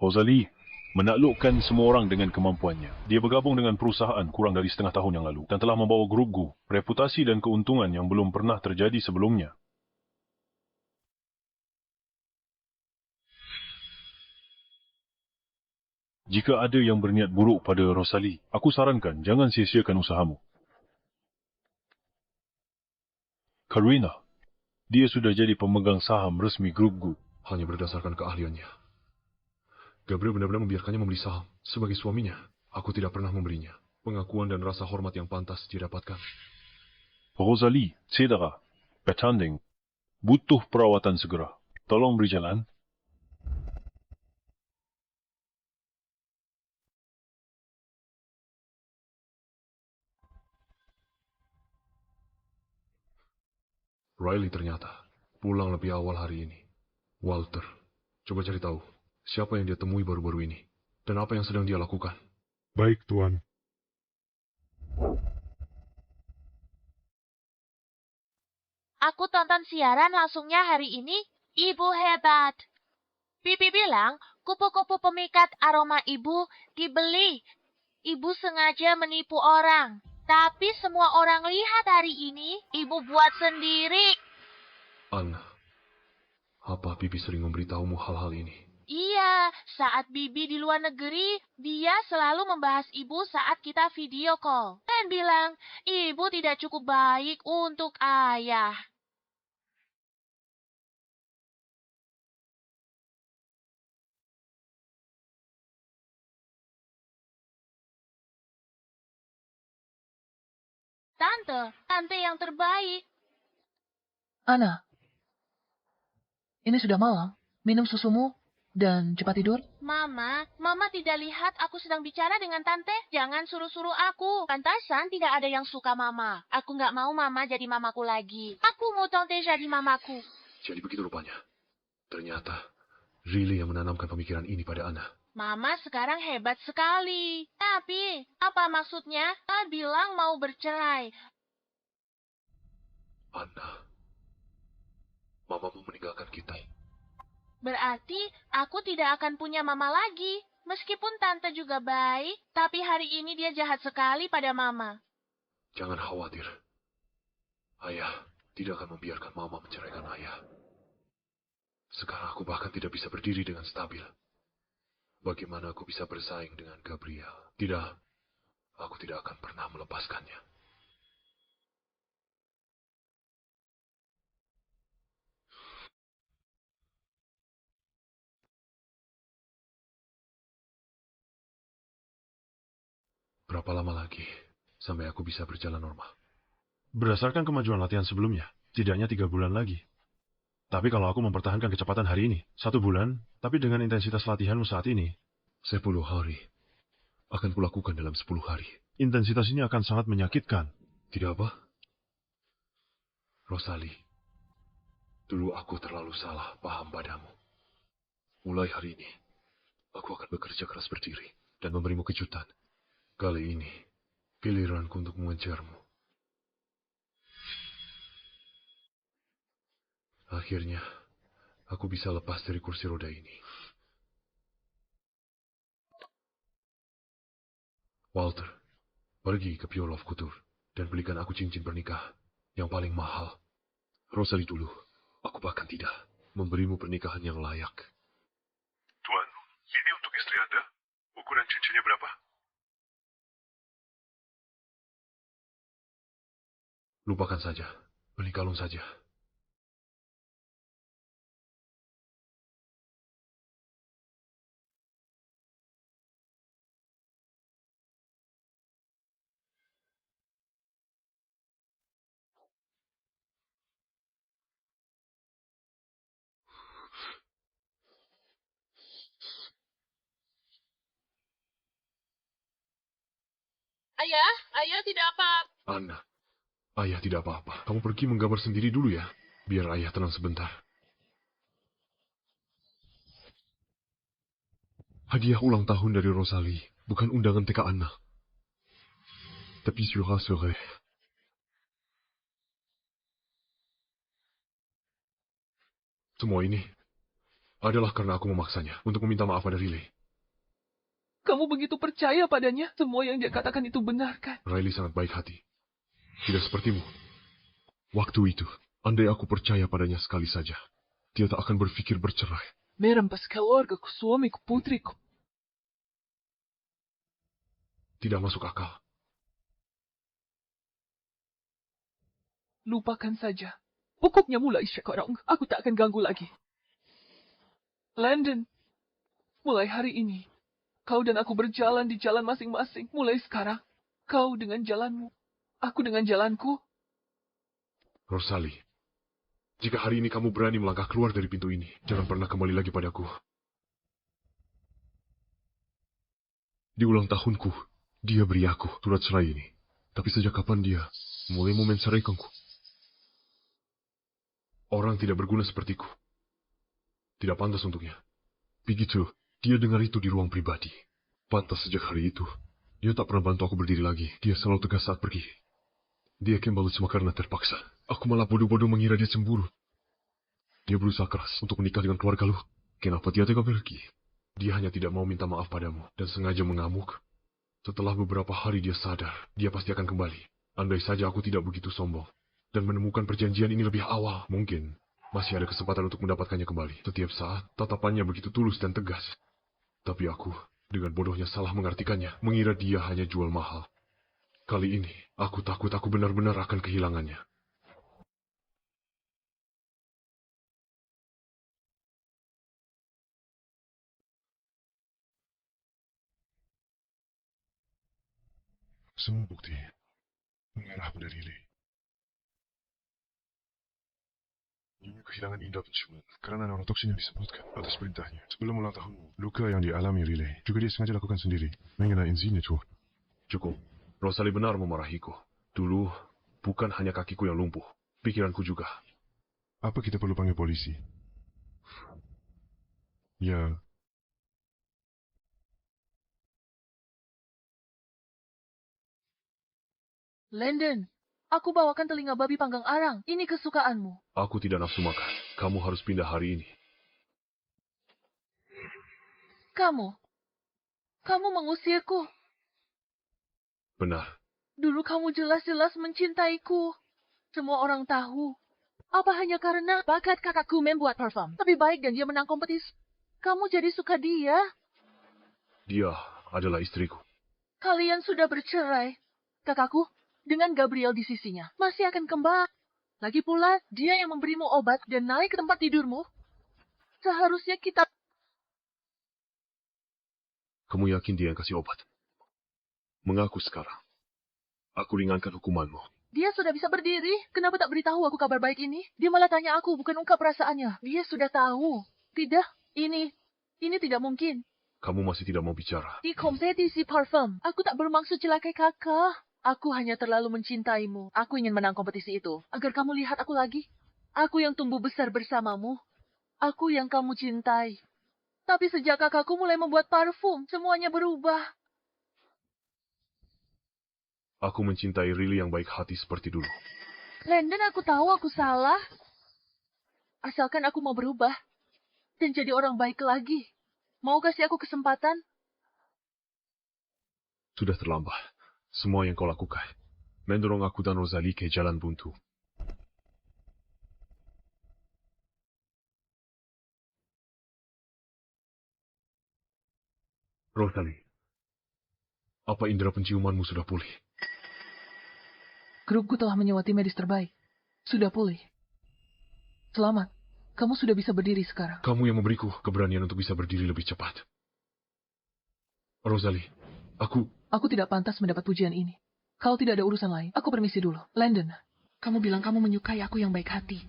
Rosalie menaklukkan semua orang dengan kemampuannya. Dia bergabung dengan perusahaan kurang dari setengah tahun yang lalu dan telah membawa grup Gu reputasi dan keuntungan yang belum pernah terjadi sebelumnya. Jika ada yang berniat buruk pada Rosalie, aku sarankan jangan sia-siakan usahamu. Karina, dia sudah jadi pemegang saham resmi grup Gu. Hanya berdasarkan keahliannya. Gabriel benar-benar membiarkannya membeli saham. Sebagai suaminya, aku tidak pernah memberinya pengakuan dan rasa hormat yang pantas dia dapatkan. Rosalie, cedera, bertanding, butuh perawatan segera. Tolong beri jalan. Riley ternyata pulang lebih awal hari ini. Walter, coba cari tahu siapa yang dia temui baru-baru ini dan apa yang sedang dia lakukan. Baik, Tuan. Aku tonton siaran langsungnya hari ini. Ibu hebat. Pipi bilang kupu-kupu pemikat aroma ibu dibeli. Ibu sengaja menipu orang. Tapi semua orang lihat hari ini, ibu buat sendiri. Anna, apa Bibi sering memberitahumu hal-hal ini? Iya, saat Bibi di luar negeri, dia selalu membahas ibu saat kita video call. Dan bilang, ibu tidak cukup baik untuk ayah. Tante yang terbaik. Ana, ini sudah malam. Minum susumu dan cepat tidur. Mama tidak lihat aku sedang bicara dengan Tante? Jangan suruh-suruh aku. Pantasan tidak ada yang suka Mama. Aku nggak mau Mama jadi mamaku lagi. Aku mau Tante jadi mamaku. Jadi begitu rupanya. Ternyata, Riley yang menanamkan pemikiran ini pada Ana. Mama sekarang hebat sekali. Tapi, apa maksudnya? Dia bilang mau bercerai. Ana, Mama mau meninggalkan kita. Berarti aku tidak akan punya mama lagi. Meskipun Tante juga baik, tapi hari ini dia jahat sekali pada Mama. Jangan khawatir. Ayah tidak akan membiarkan Mama menceraikan Ayah. Sekarang aku bahkan tidak bisa berdiri dengan stabil. Bagaimana aku bisa bersaing dengan Gabriel? Tidak, aku tidak akan pernah melepaskannya. Berapa lama lagi sampai aku bisa berjalan normal? Berdasarkan kemajuan latihan sebelumnya, tidaknya 3 bulan lagi. Tapi kalau aku mempertahankan kecepatan hari ini, 1 bulan, tapi dengan intensitas latihanmu saat ini, 10 hari akan kulakukan dalam 10 hari. Intensitas ini akan sangat menyakitkan. Tidak apa? Rosalie, dulu aku terlalu salah paham padamu. Mulai hari ini, aku akan bekerja keras berdiri dan memberimu kejutan. Kali ini, giliranku untuk mengejarmu. Akhirnya, aku bisa lepas dari kursi roda ini. Walter, pergi ke Pure Love Couture dan belikan aku cincin pernikahan yang paling mahal. Rosalie dulu, aku bahkan tidak memberimu pernikahan yang layak. Tuan, ini untuk istri Anda. Ukuran cincinnya berapa? Lupakan saja, beli kalung saja. Ayah tidak apa. Anna, ayah tidak apa-apa. Kamu pergi menggambar sendiri dulu ya, biar ayah tenang sebentar. Hadiah ulang tahun dari Rosalie, bukan undangan TK Anna. Tapi sore. Semua ini adalah karena aku memaksanya untuk meminta maaf pada Riley. Kamu begitu percaya padanya? Semua yang dia katakan itu benar kan? Riley sangat baik hati. Tidak sepertimu. Waktu itu, andai aku percaya padanya sekali saja, dia tak akan berpikir bercerai. Merampas keluargaku, suamiku, putriku. Tidak masuk akal. Lupakan saja. Pokoknya mulai sekarang, aku tak akan ganggu lagi. Landon, mulai hari ini, kau dan aku berjalan di jalan masing-masing. Mulai sekarang, kau dengan jalanmu, aku dengan jalanku. Rosalie, jika hari ini kamu berani melangkah keluar dari pintu ini, jangan pernah kembali lagi padaku. Di ulang tahunku, dia beri aku surat cerai ini. Tapi sejak kapan dia mulai menceraikanku? Orang tidak berguna sepertiku. Tidak pantas untuknya. Begitu, dia dengar itu di ruang pribadi. Pantas sejak hari itu, dia tak pernah bantu aku berdiri lagi. Dia selalu tegas saat pergi. Dia kembali cuma karena terpaksa. Aku malah bodoh-bodoh mengira dia cemburu. Dia berusaha keras untuk menikah dengan keluarga lu. Kenapa dia tega pergi? Dia hanya tidak mau minta maaf padamu dan sengaja mengamuk. Setelah beberapa hari dia sadar, dia pasti akan kembali. Andai saja aku tidak begitu sombong dan menemukan perjanjian ini lebih awal, mungkin masih ada kesempatan untuk mendapatkannya kembali. Setiap saat, tatapannya begitu tulus dan tegas. Tapi aku, dengan bodohnya salah mengartikannya, mengira dia hanya jual mahal. Kali ini, aku takut aku benar-benar akan kehilangannya. Semua bukti Merah pada Riley. Nyonya kehilangan indera penciuman karena neurotoxin yang disebutkan atas perintahnya. Sebelum ulang tahunmu, luka yang dialami Riley juga dia sengaja lakukan sendiri mengenai enzimnya, Chuan. Cukup. Rosalie benar memarahiku. Dulu, bukan hanya kakiku yang lumpuh, pikiranku juga. Apa kita perlu panggil polisi? Ya. Landon, aku bawakan telinga babi panggang arang. Ini kesukaanmu. Aku tidak nafsu makan. Kamu harus pindah hari ini. Kamu mengusirku. Benar. Dulu kamu jelas-jelas mencintaiku. Semua orang tahu. Apa hanya karena bakat kakakku membuat parfum? Lebih baik dan dia menang kompetisi. Kamu jadi suka dia. Dia adalah istriku. Kalian sudah bercerai. Kakakku, dengan Gabriel di sisinya, masih akan kembali. Lagi pula, dia yang memberimu obat dan naik ke tempat tidurmu. Seharusnya kita... Kamu yakin dia yang kasih obat? Mengaku sekarang. Aku ringankan hukumanmu. Dia sudah bisa berdiri. Kenapa tak beritahu aku kabar baik ini? Dia malah tanya aku, bukan ungkap perasaannya. Dia sudah tahu. Tidak, ini tidak mungkin. Kamu masih tidak mau bicara. Di kompetisi parfum, aku tak bermaksud celakai kakak. Aku hanya terlalu mencintaimu. Aku ingin menang kompetisi itu. Agar kamu lihat aku lagi. Aku yang tumbuh besar bersamamu. Aku yang kamu cintai. Tapi sejak kakakku mulai membuat parfum, semuanya berubah. Aku mencintai Riley yang baik hati seperti dulu. Landon, aku tahu aku salah. Asalkan aku mau berubah. Dan jadi orang baik lagi. Mau kasih aku kesempatan? Sudah terlambat. Semua yang kau lakukan. Mendorong aku dan Rosalie ke jalan buntu. Rosalie, apa indera penciumanmu sudah pulih? Grupku telah menyewa tim medis terbaik. Sudah pulih. Selamat. Kamu sudah bisa berdiri sekarang. Kamu yang memberiku keberanian untuk bisa berdiri lebih cepat. Rosalie, Aku tidak pantas mendapat pujian ini. Kalau tidak ada urusan lain, aku permisi dulu. Landon. Kamu bilang kamu menyukai aku yang baik hati.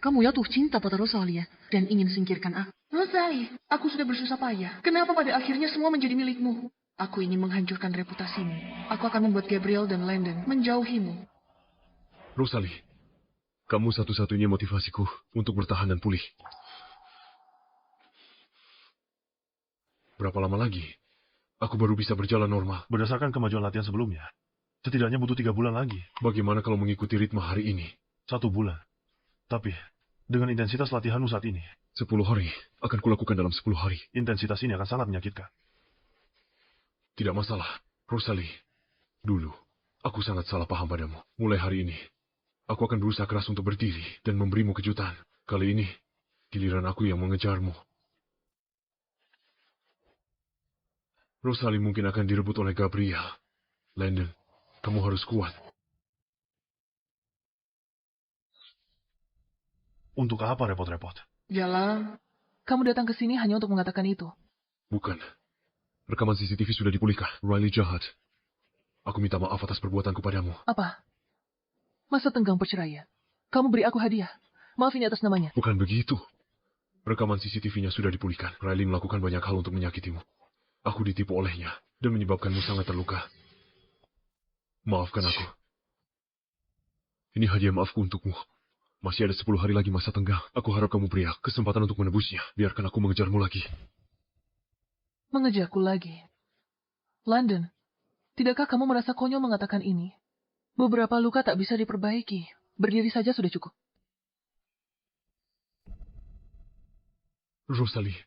Kamu jatuh cinta pada Rosalie dan ingin singkirkan aku. Rosalie, aku sudah bersusah payah. Kenapa pada akhirnya semua menjadi milikmu? Aku ingin menghancurkan reputasimu. Aku akan membuat Gabriel dan Landon menjauhimu. Rosalie, kamu satu-satunya motivasiku untuk bertahan dan pulih. Berapa lama lagi aku baru bisa berjalan normal? Berdasarkan kemajuan latihan sebelumnya, setidaknya butuh 3 bulan lagi. Bagaimana kalau mengikuti ritme hari ini? 1 bulan. Tapi, dengan intensitas latihanmu saat ini, 10 hari akan kulakukan dalam 10 hari. Intensitas ini akan sangat menyakitkan. Tidak masalah, Rosalie. Dulu, aku sangat salah paham padamu. Mulai hari ini, aku akan berusaha keras untuk berdiri dan memberimu kejutan. Kali ini, giliran aku yang mengejarmu. Rosalie mungkin akan direbut oleh Gabriel. Landon, kamu harus kuat. Untuk apa repot-repot? Jalan. Kamu datang ke sini hanya untuk mengatakan itu. Bukan. Rekaman CCTV sudah dipulihkan. Riley jahat. Aku minta maaf atas perbuatanku padamu. Apa? Masa tenggang perceraian? Kamu beri aku hadiah. Maaf ini atas namanya. Bukan begitu. Rekaman CCTV-nya sudah dipulihkan. Riley melakukan banyak hal untuk menyakitimu. Aku ditipu olehnya dan menyebabkanmu sangat terluka. Maafkan aku. Ini hadiah maafku untukmu. Masih ada 10 hari lagi masa tenggang. Aku harap kamu beri kesempatan untuk menebusnya. Biarkan aku mengejarmu lagi. Mengejarku lagi? Landon, tidakkah kamu merasa konyol mengatakan ini? Beberapa luka tak bisa diperbaiki. Berdiri saja sudah cukup. Rosalie,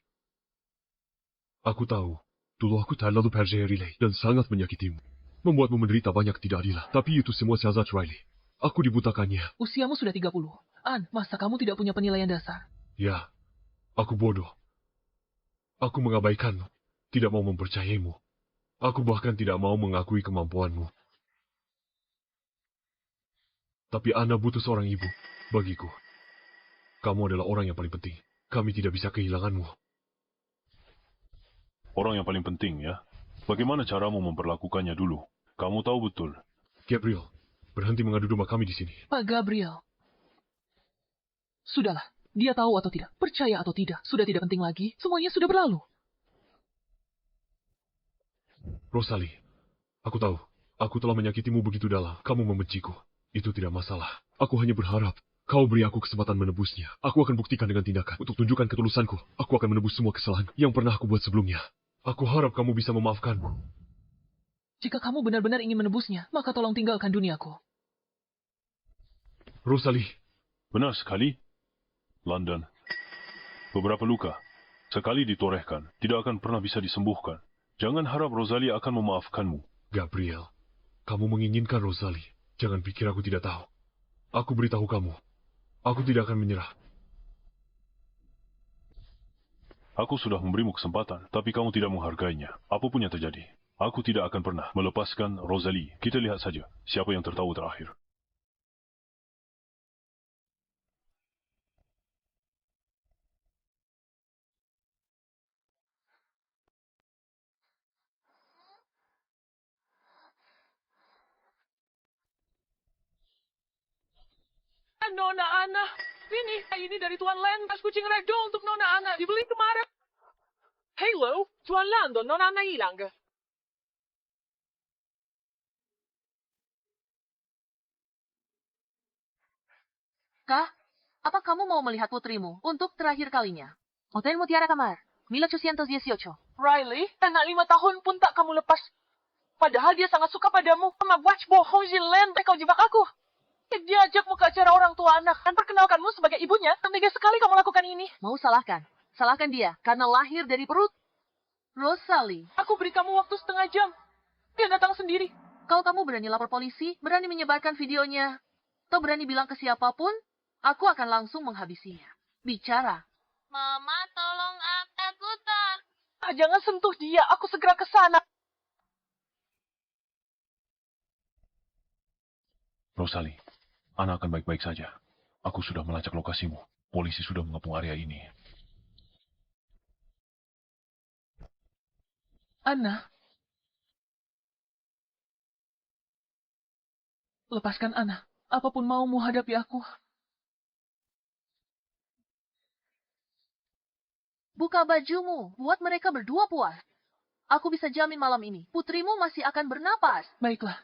aku tahu. Dulu aku terlalu percaya Riley dan sangat menyakitimu. Membuatmu menderita banyak ketidakadilan. Tapi itu semua siasat Riley. Aku dibutakannya. Usiamu sudah 30. Masa kamu tidak punya penilaian dasar? Ya, aku bodoh. Aku mengabaikanmu. Tidak mau mempercayaimu. Aku bahkan tidak mau mengakui kemampuanmu. Tapi Ana butuh seorang ibu. Bagiku, kamu adalah orang yang paling penting. Kami tidak bisa kehilanganmu. Orang yang paling penting, ya? Bagaimana caramu memperlakukannya dulu? Kamu tahu betul. Gabriel, Berhenti mengadu domba kami di sini. Pak Gabriel. Sudahlah, dia tahu atau tidak, percaya atau tidak, sudah tidak penting lagi, semuanya sudah berlalu. Rosalie, aku tahu, aku telah menyakitimu begitu dalam. Kamu membenciku. Itu tidak masalah. Aku hanya berharap kau beri aku kesempatan menebusnya. Aku akan buktikan dengan tindakan. Untuk tunjukkan ketulusanku, aku akan menebus semua kesalahan yang pernah aku buat sebelumnya. Aku harap kamu bisa memaafkanmu. Jika kamu benar-benar ingin menebusnya, maka tolong tinggalkan duniaku. Rosalie. Benar sekali. London. Beberapa luka. Sekali ditorehkan, tidak akan pernah bisa disembuhkan. Jangan harap Rosalie akan memaafkanmu. Gabriel, kamu menginginkan Rosalie. Jangan pikir aku tidak tahu. Aku beritahu kamu. Aku tidak akan menyerah. Aku sudah memberimu kesempatan, tapi kamu tidak menghargainya. Apapun yang terjadi, aku tidak akan pernah melepaskan Rosalie. Kita lihat saja siapa yang tertawa terakhir. Nona Ana, ini dari Tuan Land, kucing ragdoll untuk Nona Ana, dibeli kemarin. Halo, Tuan Lando, Nona Ana hilang. Kah, apa kamu mau melihat putrimu untuk terakhir kalinya? Hotel Mutiara Kamar, 1818. Riley, anak 5 tahun pun tak kamu lepas. Padahal dia sangat suka padamu. Sama watch bohong Land, kau jebak aku. Dia ajakmu ke acara orang tua anak dan perkenalkanmu sebagai ibunya. Tega sekali kamu lakukan ini. Mau salahkan? Salahkan dia, karena lahir dari perut Rosalie. Aku beri kamu waktu setengah jam. Dia datang sendiri. Kalau kamu berani lapor polisi, berani menyebarkan videonya, atau berani bilang ke siapapun, aku akan langsung menghabisinya. Bicara. Mama, tolong aku tak. Jangan sentuh dia, aku segera ke sana. Rosalie, Ana akan baik-baik saja. Aku sudah melacak lokasimu. Polisi sudah mengepung area ini. Ana. Lepaskan Ana. Apapun maumu hadapi aku. Buka bajumu, buat mereka berdua puas. Aku bisa jamin malam ini, putrimu masih akan bernapas. Baiklah,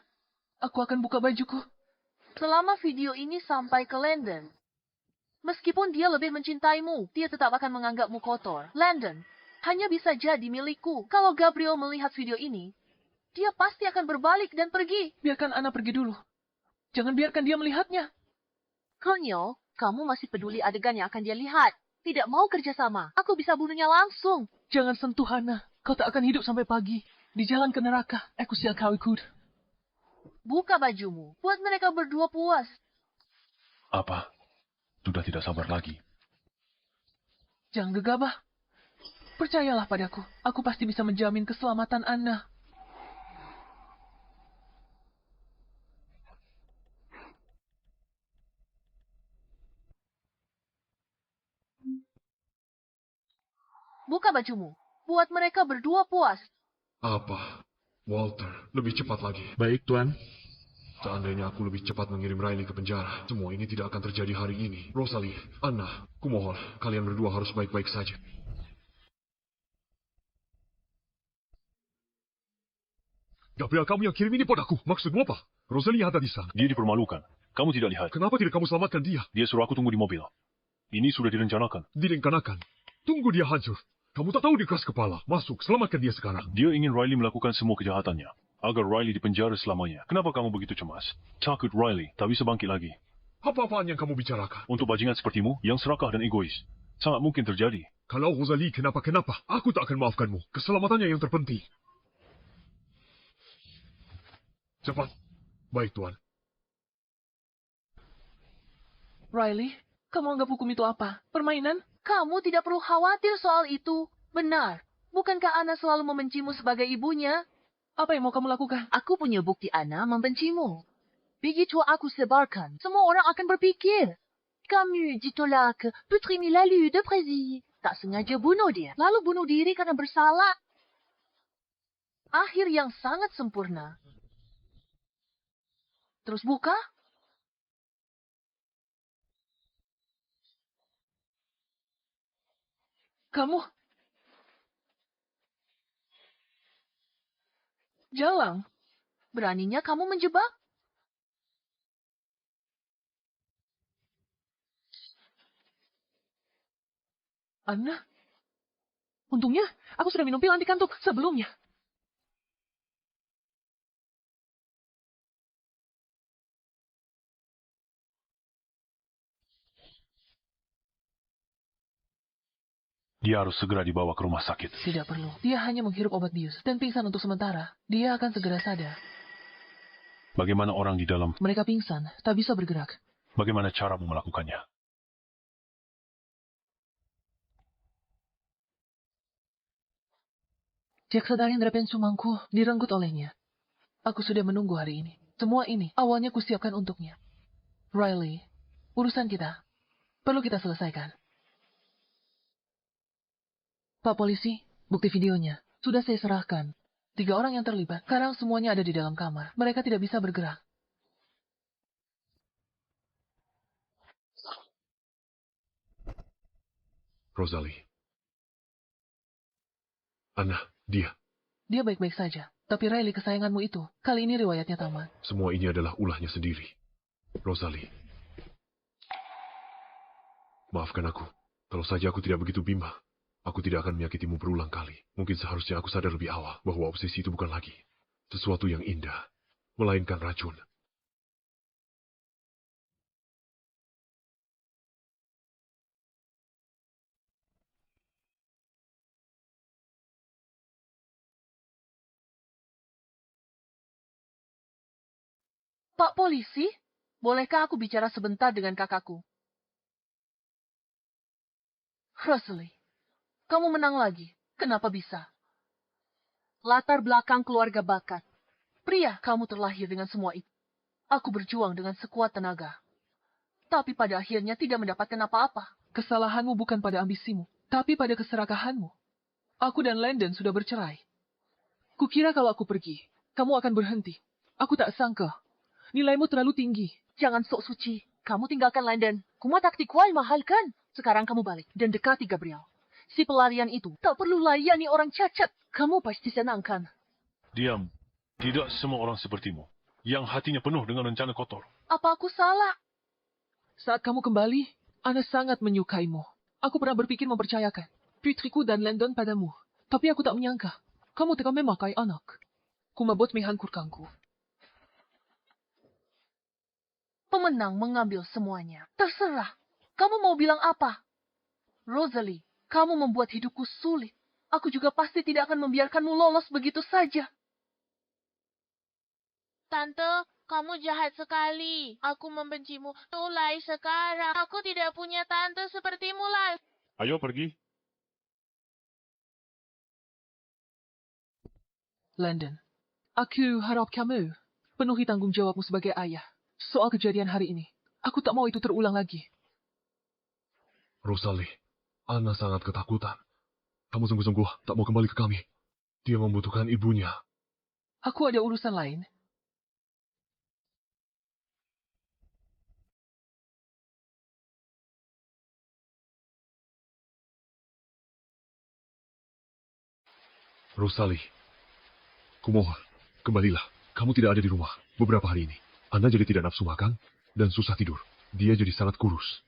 aku akan buka bajuku. Selama video ini sampai ke Landon, meskipun dia lebih mencintaimu, dia tetap akan menganggapmu kotor. Landon hanya bisa jadi milikku. Kalau Gabriel melihat video ini, dia pasti akan berbalik dan pergi. Biarkan Ana pergi dulu. Jangan biarkan dia melihatnya. Konyol, kamu masih peduli adegan yang akan dia lihat. Tidak mau kerjasama. Aku bisa bunuhnya langsung. Jangan sentuh Ana. Kau tak akan hidup sampai pagi. Di jalan ke neraka, aku siap kau ikut. Buka bajumu, buat mereka berdua puas. Apa? Sudah tidak sabar lagi. Jangan gegabah. Percayalah padaku, aku pasti bisa menjamin keselamatan Ana. Buka bajumu, buat mereka berdua puas. Apa? Walter, lebih cepat lagi. Baik, Tuan. Seandainya aku lebih cepat mengirim Riley ke penjara, semua ini tidak akan terjadi hari ini. Rosalie, Anna, kumohon, kalian berdua harus baik-baik saja. Gabriel, kamu yang kirim ini padaku. Maksudmu apa? Rosalie ada di sana. Dia dipermalukan. Kamu tidak lihat. Kenapa tidak kamu selamatkan dia? Dia suruh aku tunggu di mobil. Ini sudah direncanakan. Direncanakan. Tunggu dia hancur. Kamu tak tahu dia keras kepala. Masuk, selamatkan dia sekarang. Dia ingin Riley melakukan semua kejahatannya. Agar Riley dipenjara selamanya. Kenapa kamu begitu cemas? Takut Riley tak bisa bangkit lagi. Apa-apaan yang kamu bicarakan? Untuk bajingan sepertimu, yang serakah dan egois. Sangat mungkin terjadi. Kalau Rosalie kenapa-kenapa, aku tak akan maafkanmu. Keselamatannya yang terpenting. Cepat. Baik, Tuan. Riley, kamu anggap hukum itu apa? Permainan? Kamu tidak perlu khawatir soal itu. Benar. Bukankah Ana selalu membencimu sebagai ibunya? Apa yang mau kamu lakukan? Aku punya bukti Ana membencimu. Begitu aku sebarkan, semua orang akan berpikir. Kamu ditolak, putri Milalu de Prézy. Tak sengaja bunuh dia, lalu bunuh diri karena bersalah. Akhir yang sangat sempurna. Terus buka. Kamu... Jalang. Beraninya kamu menjebak? Anna? Untungnya, aku sudah minum pil anti kantuk sebelumnya. Dia harus segera dibawa ke rumah sakit. Tidak perlu. Dia hanya menghirup obat bius dan pingsan untuk sementara. Dia akan segera sadar. Bagaimana orang di dalam? Mereka pingsan, tak bisa bergerak. Bagaimana caramu melakukannya? Jaksa Darendra Pensumangku direnggut olehnya. Aku sudah menunggu hari ini. Semua ini awalnya kusiapkan untuknya. Riley, urusan kita perlu kita selesaikan. Pak polisi, bukti videonya sudah saya serahkan. 3 orang yang terlibat. Sekarang semuanya ada di dalam kamar. Mereka tidak bisa bergerak. Rosalie. Anna, dia. Dia baik-baik saja. Tapi Riley kesayanganmu itu, kali ini riwayatnya tamat. Semua ini adalah ulahnya sendiri. Rosalie. Maafkan aku. Kalau saja aku tidak begitu bimbang, aku tidak akan menyakitimu berulang kali. Mungkin seharusnya aku sadar lebih awal bahwa obsesi itu bukan lagi sesuatu yang indah, melainkan racun. Pak polisi, bolehkah aku bicara sebentar dengan kakakku? Rosalie, kamu menang lagi. Kenapa bisa? Latar belakang keluarga bakat. Pria, kamu terlahir dengan semua itu. Aku berjuang dengan sekuat tenaga. Tapi pada akhirnya tidak mendapatkan apa-apa. Kesalahanmu bukan pada ambisimu, tapi pada keserakahanmu. Aku dan Landon sudah bercerai. Kukira kalau aku pergi, kamu akan berhenti. Aku tak sangka. Nilaimu terlalu tinggi. Jangan sok suci. Kamu tinggalkan London. Kuma taktik wal mahal kan? Sekarang kamu balik dan dekati Gabriel. Si pelarian itu tak perlu layani orang cacat. Kamu pasti senang kan? Diam. Tidak semua orang sepertimu. Yang hatinya penuh dengan rencana kotor. Apa aku salah? Saat kamu kembali, Ana sangat menyukaimu. Aku pernah berpikir mempercayakan putriku dan Landon padamu. Tapi aku tak menyangka. Kamu tega memakai anak. Kumabot menghancurkanku. Pemenang mengambil semuanya. Terserah. Kamu mau bilang apa? Rosalie, kamu membuat hidupku sulit. Aku juga pasti tidak akan membiarkanmu lolos begitu saja. Tante, kamu jahat sekali. Aku membencimu. Mulai sekarang, aku tidak punya tante sepertimu lagi. Ayo pergi. Landon, aku harap kamu penuhi tanggung jawabmu sebagai ayah. Soal kejadian hari ini, aku tak mau itu terulang lagi. Rosalie, Anna sangat ketakutan. Kamu sungguh-sungguh tak mau kembali ke kami. Dia membutuhkan ibunya. Aku ada urusan lain. Rosalie, kumohon, kembalilah. Kamu tidak ada di rumah beberapa hari ini. Anna jadi tidak nafsu makan dan susah tidur. Dia jadi sangat kurus.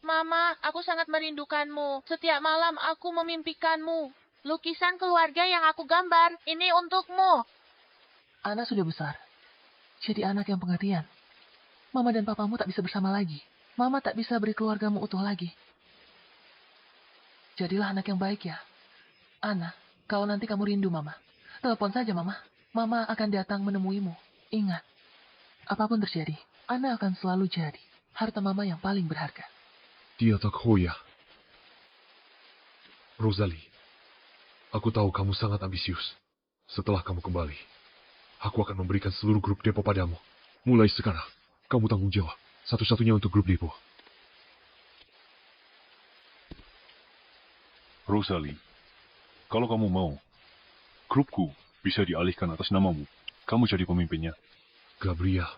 Mama, aku sangat merindukanmu. Setiap malam aku memimpikanmu. Lukisan keluarga yang aku gambar, ini untukmu. Anna sudah besar. Jadi anak yang pengertian. Mama dan papamu tak bisa bersama lagi. Mama tak bisa beri keluargamu utuh lagi. Jadilah anak yang baik ya. Anna, kalau nanti kamu rindu Mama, telepon saja Mama. Mama akan datang menemuimu. Ingat, apapun terjadi, Anna akan selalu jadi harta Mama yang paling berharga. Dia tak hoya. Rosalie, aku tahu kamu sangat ambisius. Setelah kamu kembali, aku akan memberikan seluruh grup depo padamu. Mulai sekarang, kamu tanggung jawab. Satu-satunya untuk grup depo. Rosalie, kalau kamu mau, grupku bisa dialihkan atas namamu. Kamu jadi pemimpinnya. Gabriel,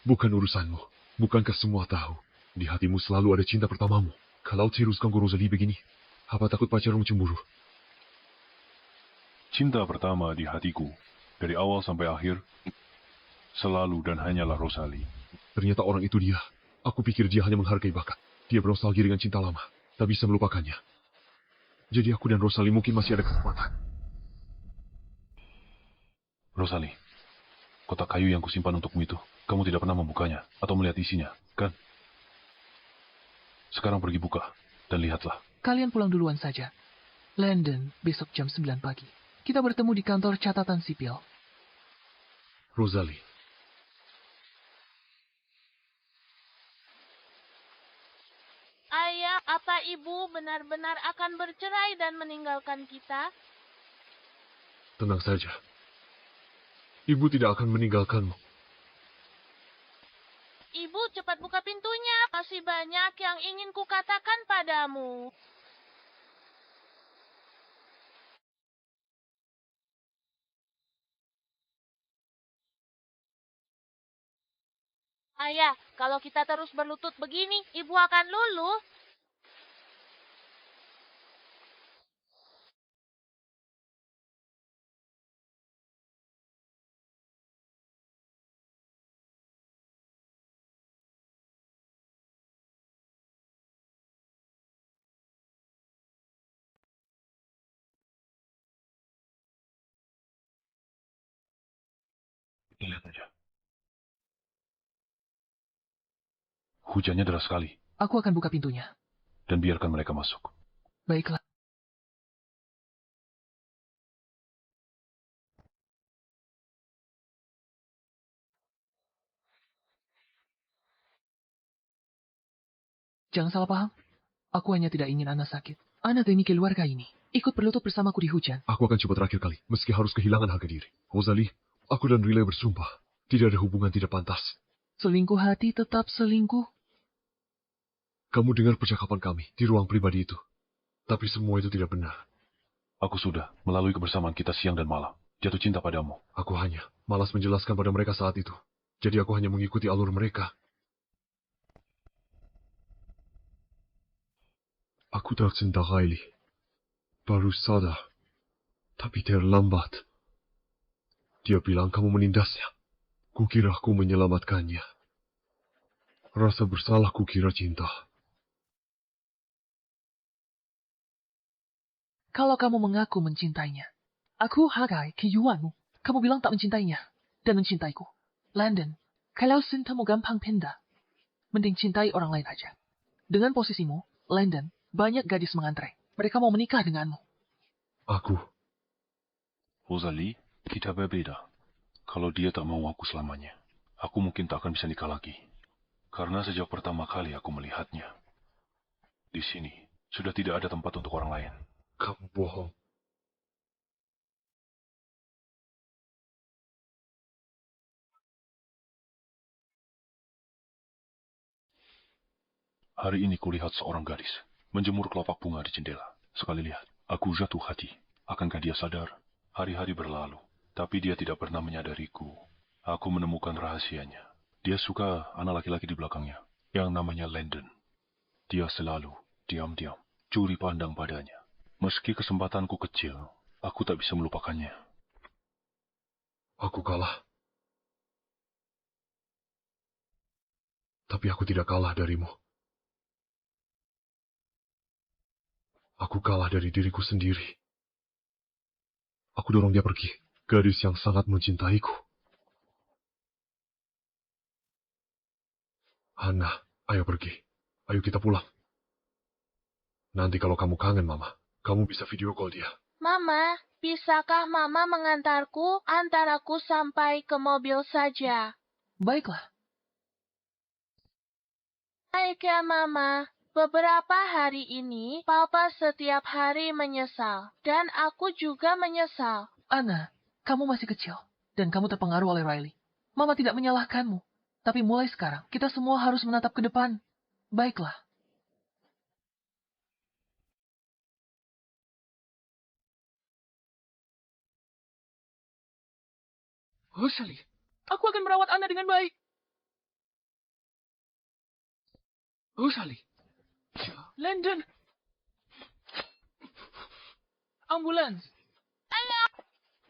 bukan urusanmu. Bukankah semua tahu? Di hatimu selalu ada cinta pertamamu. Kalau teruskan ke Rosalie begini, apa takut pacarmu cemburu? Cinta pertama di hatiku, dari awal sampai akhir, selalu dan hanyalah Rosalie. Ternyata orang itu dia. Aku pikir dia hanya menghargai bakat. Dia bernostalgia dengan cinta lama, tak bisa melupakannya. Jadi aku dan Rosalie mungkin masih ada kesempatan. Rosalie, kotak kayu yang kusimpan untukmu itu, kamu tidak pernah membukanya atau melihat isinya, kan? Sekarang pergi buka dan lihatlah. Kalian pulang duluan saja. Landon, besok jam 9 pagi. Kita bertemu di kantor catatan sipil. Rosalie. Ayah, apa ibu benar-benar akan bercerai dan meninggalkan kita? Tenang saja. Ibu tidak akan meninggalkanmu. Ibu, cepat buka pintunya. Masih banyak yang ingin kukatakan padamu. Ayah, kalau kita terus berlutut begini, ibu akan luluh. Lihat aja. Hujannya deras sekali. Aku akan buka pintunya. Dan biarkan mereka masuk. Baiklah. Jangan salah paham. Aku hanya tidak ingin Ana sakit. Ana demi keluarga ini. Ikut berlutut bersamaku di hujan. Aku akan coba terakhir kali, meski harus kehilangan harga diri. Rosalie, aku dan Riley bersumpah. Tidak ada hubungan tidak pantas. Selingkuh hati tetap selingkuh. Kamu dengar percakapan kami di ruang pribadi itu. Tapi semua itu tidak benar. Aku sudah, melalui kebersamaan kita siang dan malam, jatuh cinta padamu. Aku hanya malas menjelaskan pada mereka saat itu. Jadi aku hanya mengikuti alur mereka. Aku tercinta Riley. Baru sadar. Tapi terlambat. Dia bilang kamu menindasnya. Kukira aku menyelamatkannya. Rasa bersalah kukira cinta. Kalau kamu mengaku mencintainya, aku hargai kejuanmu. Kamu bilang tak mencintainya dan mencintaiku. Landon, kalau cintamu gampang pindah, mending cintai orang lain aja. Dengan posisimu, Landon, banyak gadis mengantre. Mereka mau menikah denganmu. Aku. Rosalie, kita berbeda. Kalau dia tak mau aku selamanya, aku mungkin tak akan bisa nikah lagi. Karena sejak pertama kali aku melihatnya, di sini sudah tidak ada tempat untuk orang lain. Kamu bohong. Hari ini kulihat seorang gadis menjemur kelopak bunga di jendela. Sekali lihat, aku jatuh hati. Akankah dia sadar? Hari-hari berlalu, tapi dia tidak pernah menyadariku. Aku menemukan rahasianya. Dia suka anak laki-laki di belakangnya, yang namanya Landon. Dia selalu diam-diam, curi pandang padanya. Meski kesempatanku kecil, aku tak bisa melupakannya. Aku kalah. Tapi aku tidak kalah darimu. Aku kalah dari diriku sendiri. Aku dorong dia pergi. Gadis yang sangat mencintaiku. Hana, ayo pergi. Ayo kita pulang. Nanti kalau kamu kangen Mama, kamu bisa video call dia. Mama, bisakah Mama mengantarku? Antaraku sampai ke mobil saja. Baiklah. Baik ya, Mama. Beberapa hari ini, Papa setiap hari menyesal. Dan aku juga menyesal. Ana, kamu masih kecil. Dan kamu terpengaruh oleh Riley. Mama tidak menyalahkanmu. Tapi mulai sekarang, kita semua harus menatap ke depan. Baiklah. Rosalie, Aku akan merawat Ana dengan baik. Rosalie. Landon. Ambulans.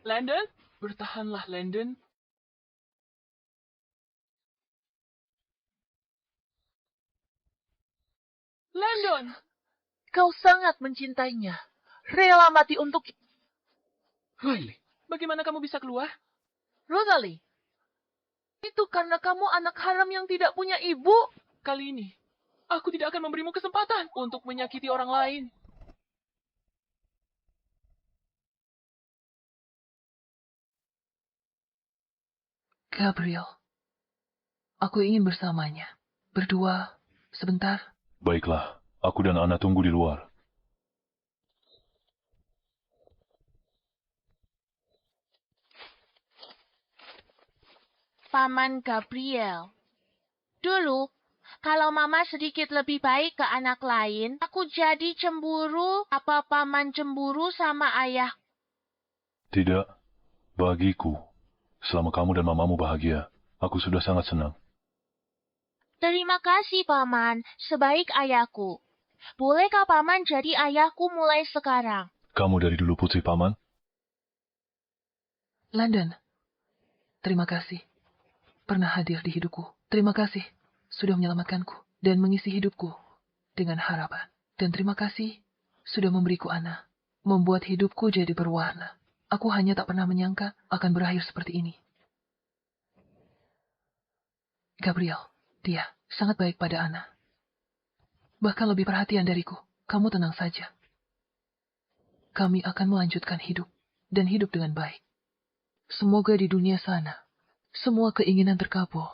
Landon, bertahanlah, Landon. Landon. Kau sangat mencintainya. Rela mati untuk... Riley, bagaimana kamu bisa keluar? Rosalie. Itu karena kamu anak haram yang tidak punya ibu. Kali ini, aku tidak akan memberimu kesempatan untuk menyakiti orang lain. Gabriel, aku ingin bersamanya. Berdua, sebentar. Baiklah, aku dan Ana tunggu di luar. Paman Gabriel. Dulu, kalau Mama sedikit lebih baik ke anak lain, aku jadi cemburu. Apa Paman cemburu sama ayah? Tidak, bagiku. Selama kamu dan mamamu bahagia, aku sudah sangat senang. Terima kasih, Paman. Sebaik ayahku. Bolehkah Paman jadi ayahku mulai sekarang? Kamu dari dulu putri Paman? Landon, terima kasih. Pernah hadir di hidupku. Terima kasih sudah menyelamatkanku dan mengisi hidupku dengan harapan. Dan terima kasih sudah memberiku Ana, membuat hidupku jadi berwarna. Aku hanya tak pernah menyangka akan berakhir seperti ini. Gabriel, dia sangat baik pada Ana. Bahkan lebih perhatian dariku. Kamu tenang saja. Kami akan melanjutkan hidup dan hidup dengan baik. Semoga di dunia sana, semua keinginan terkabul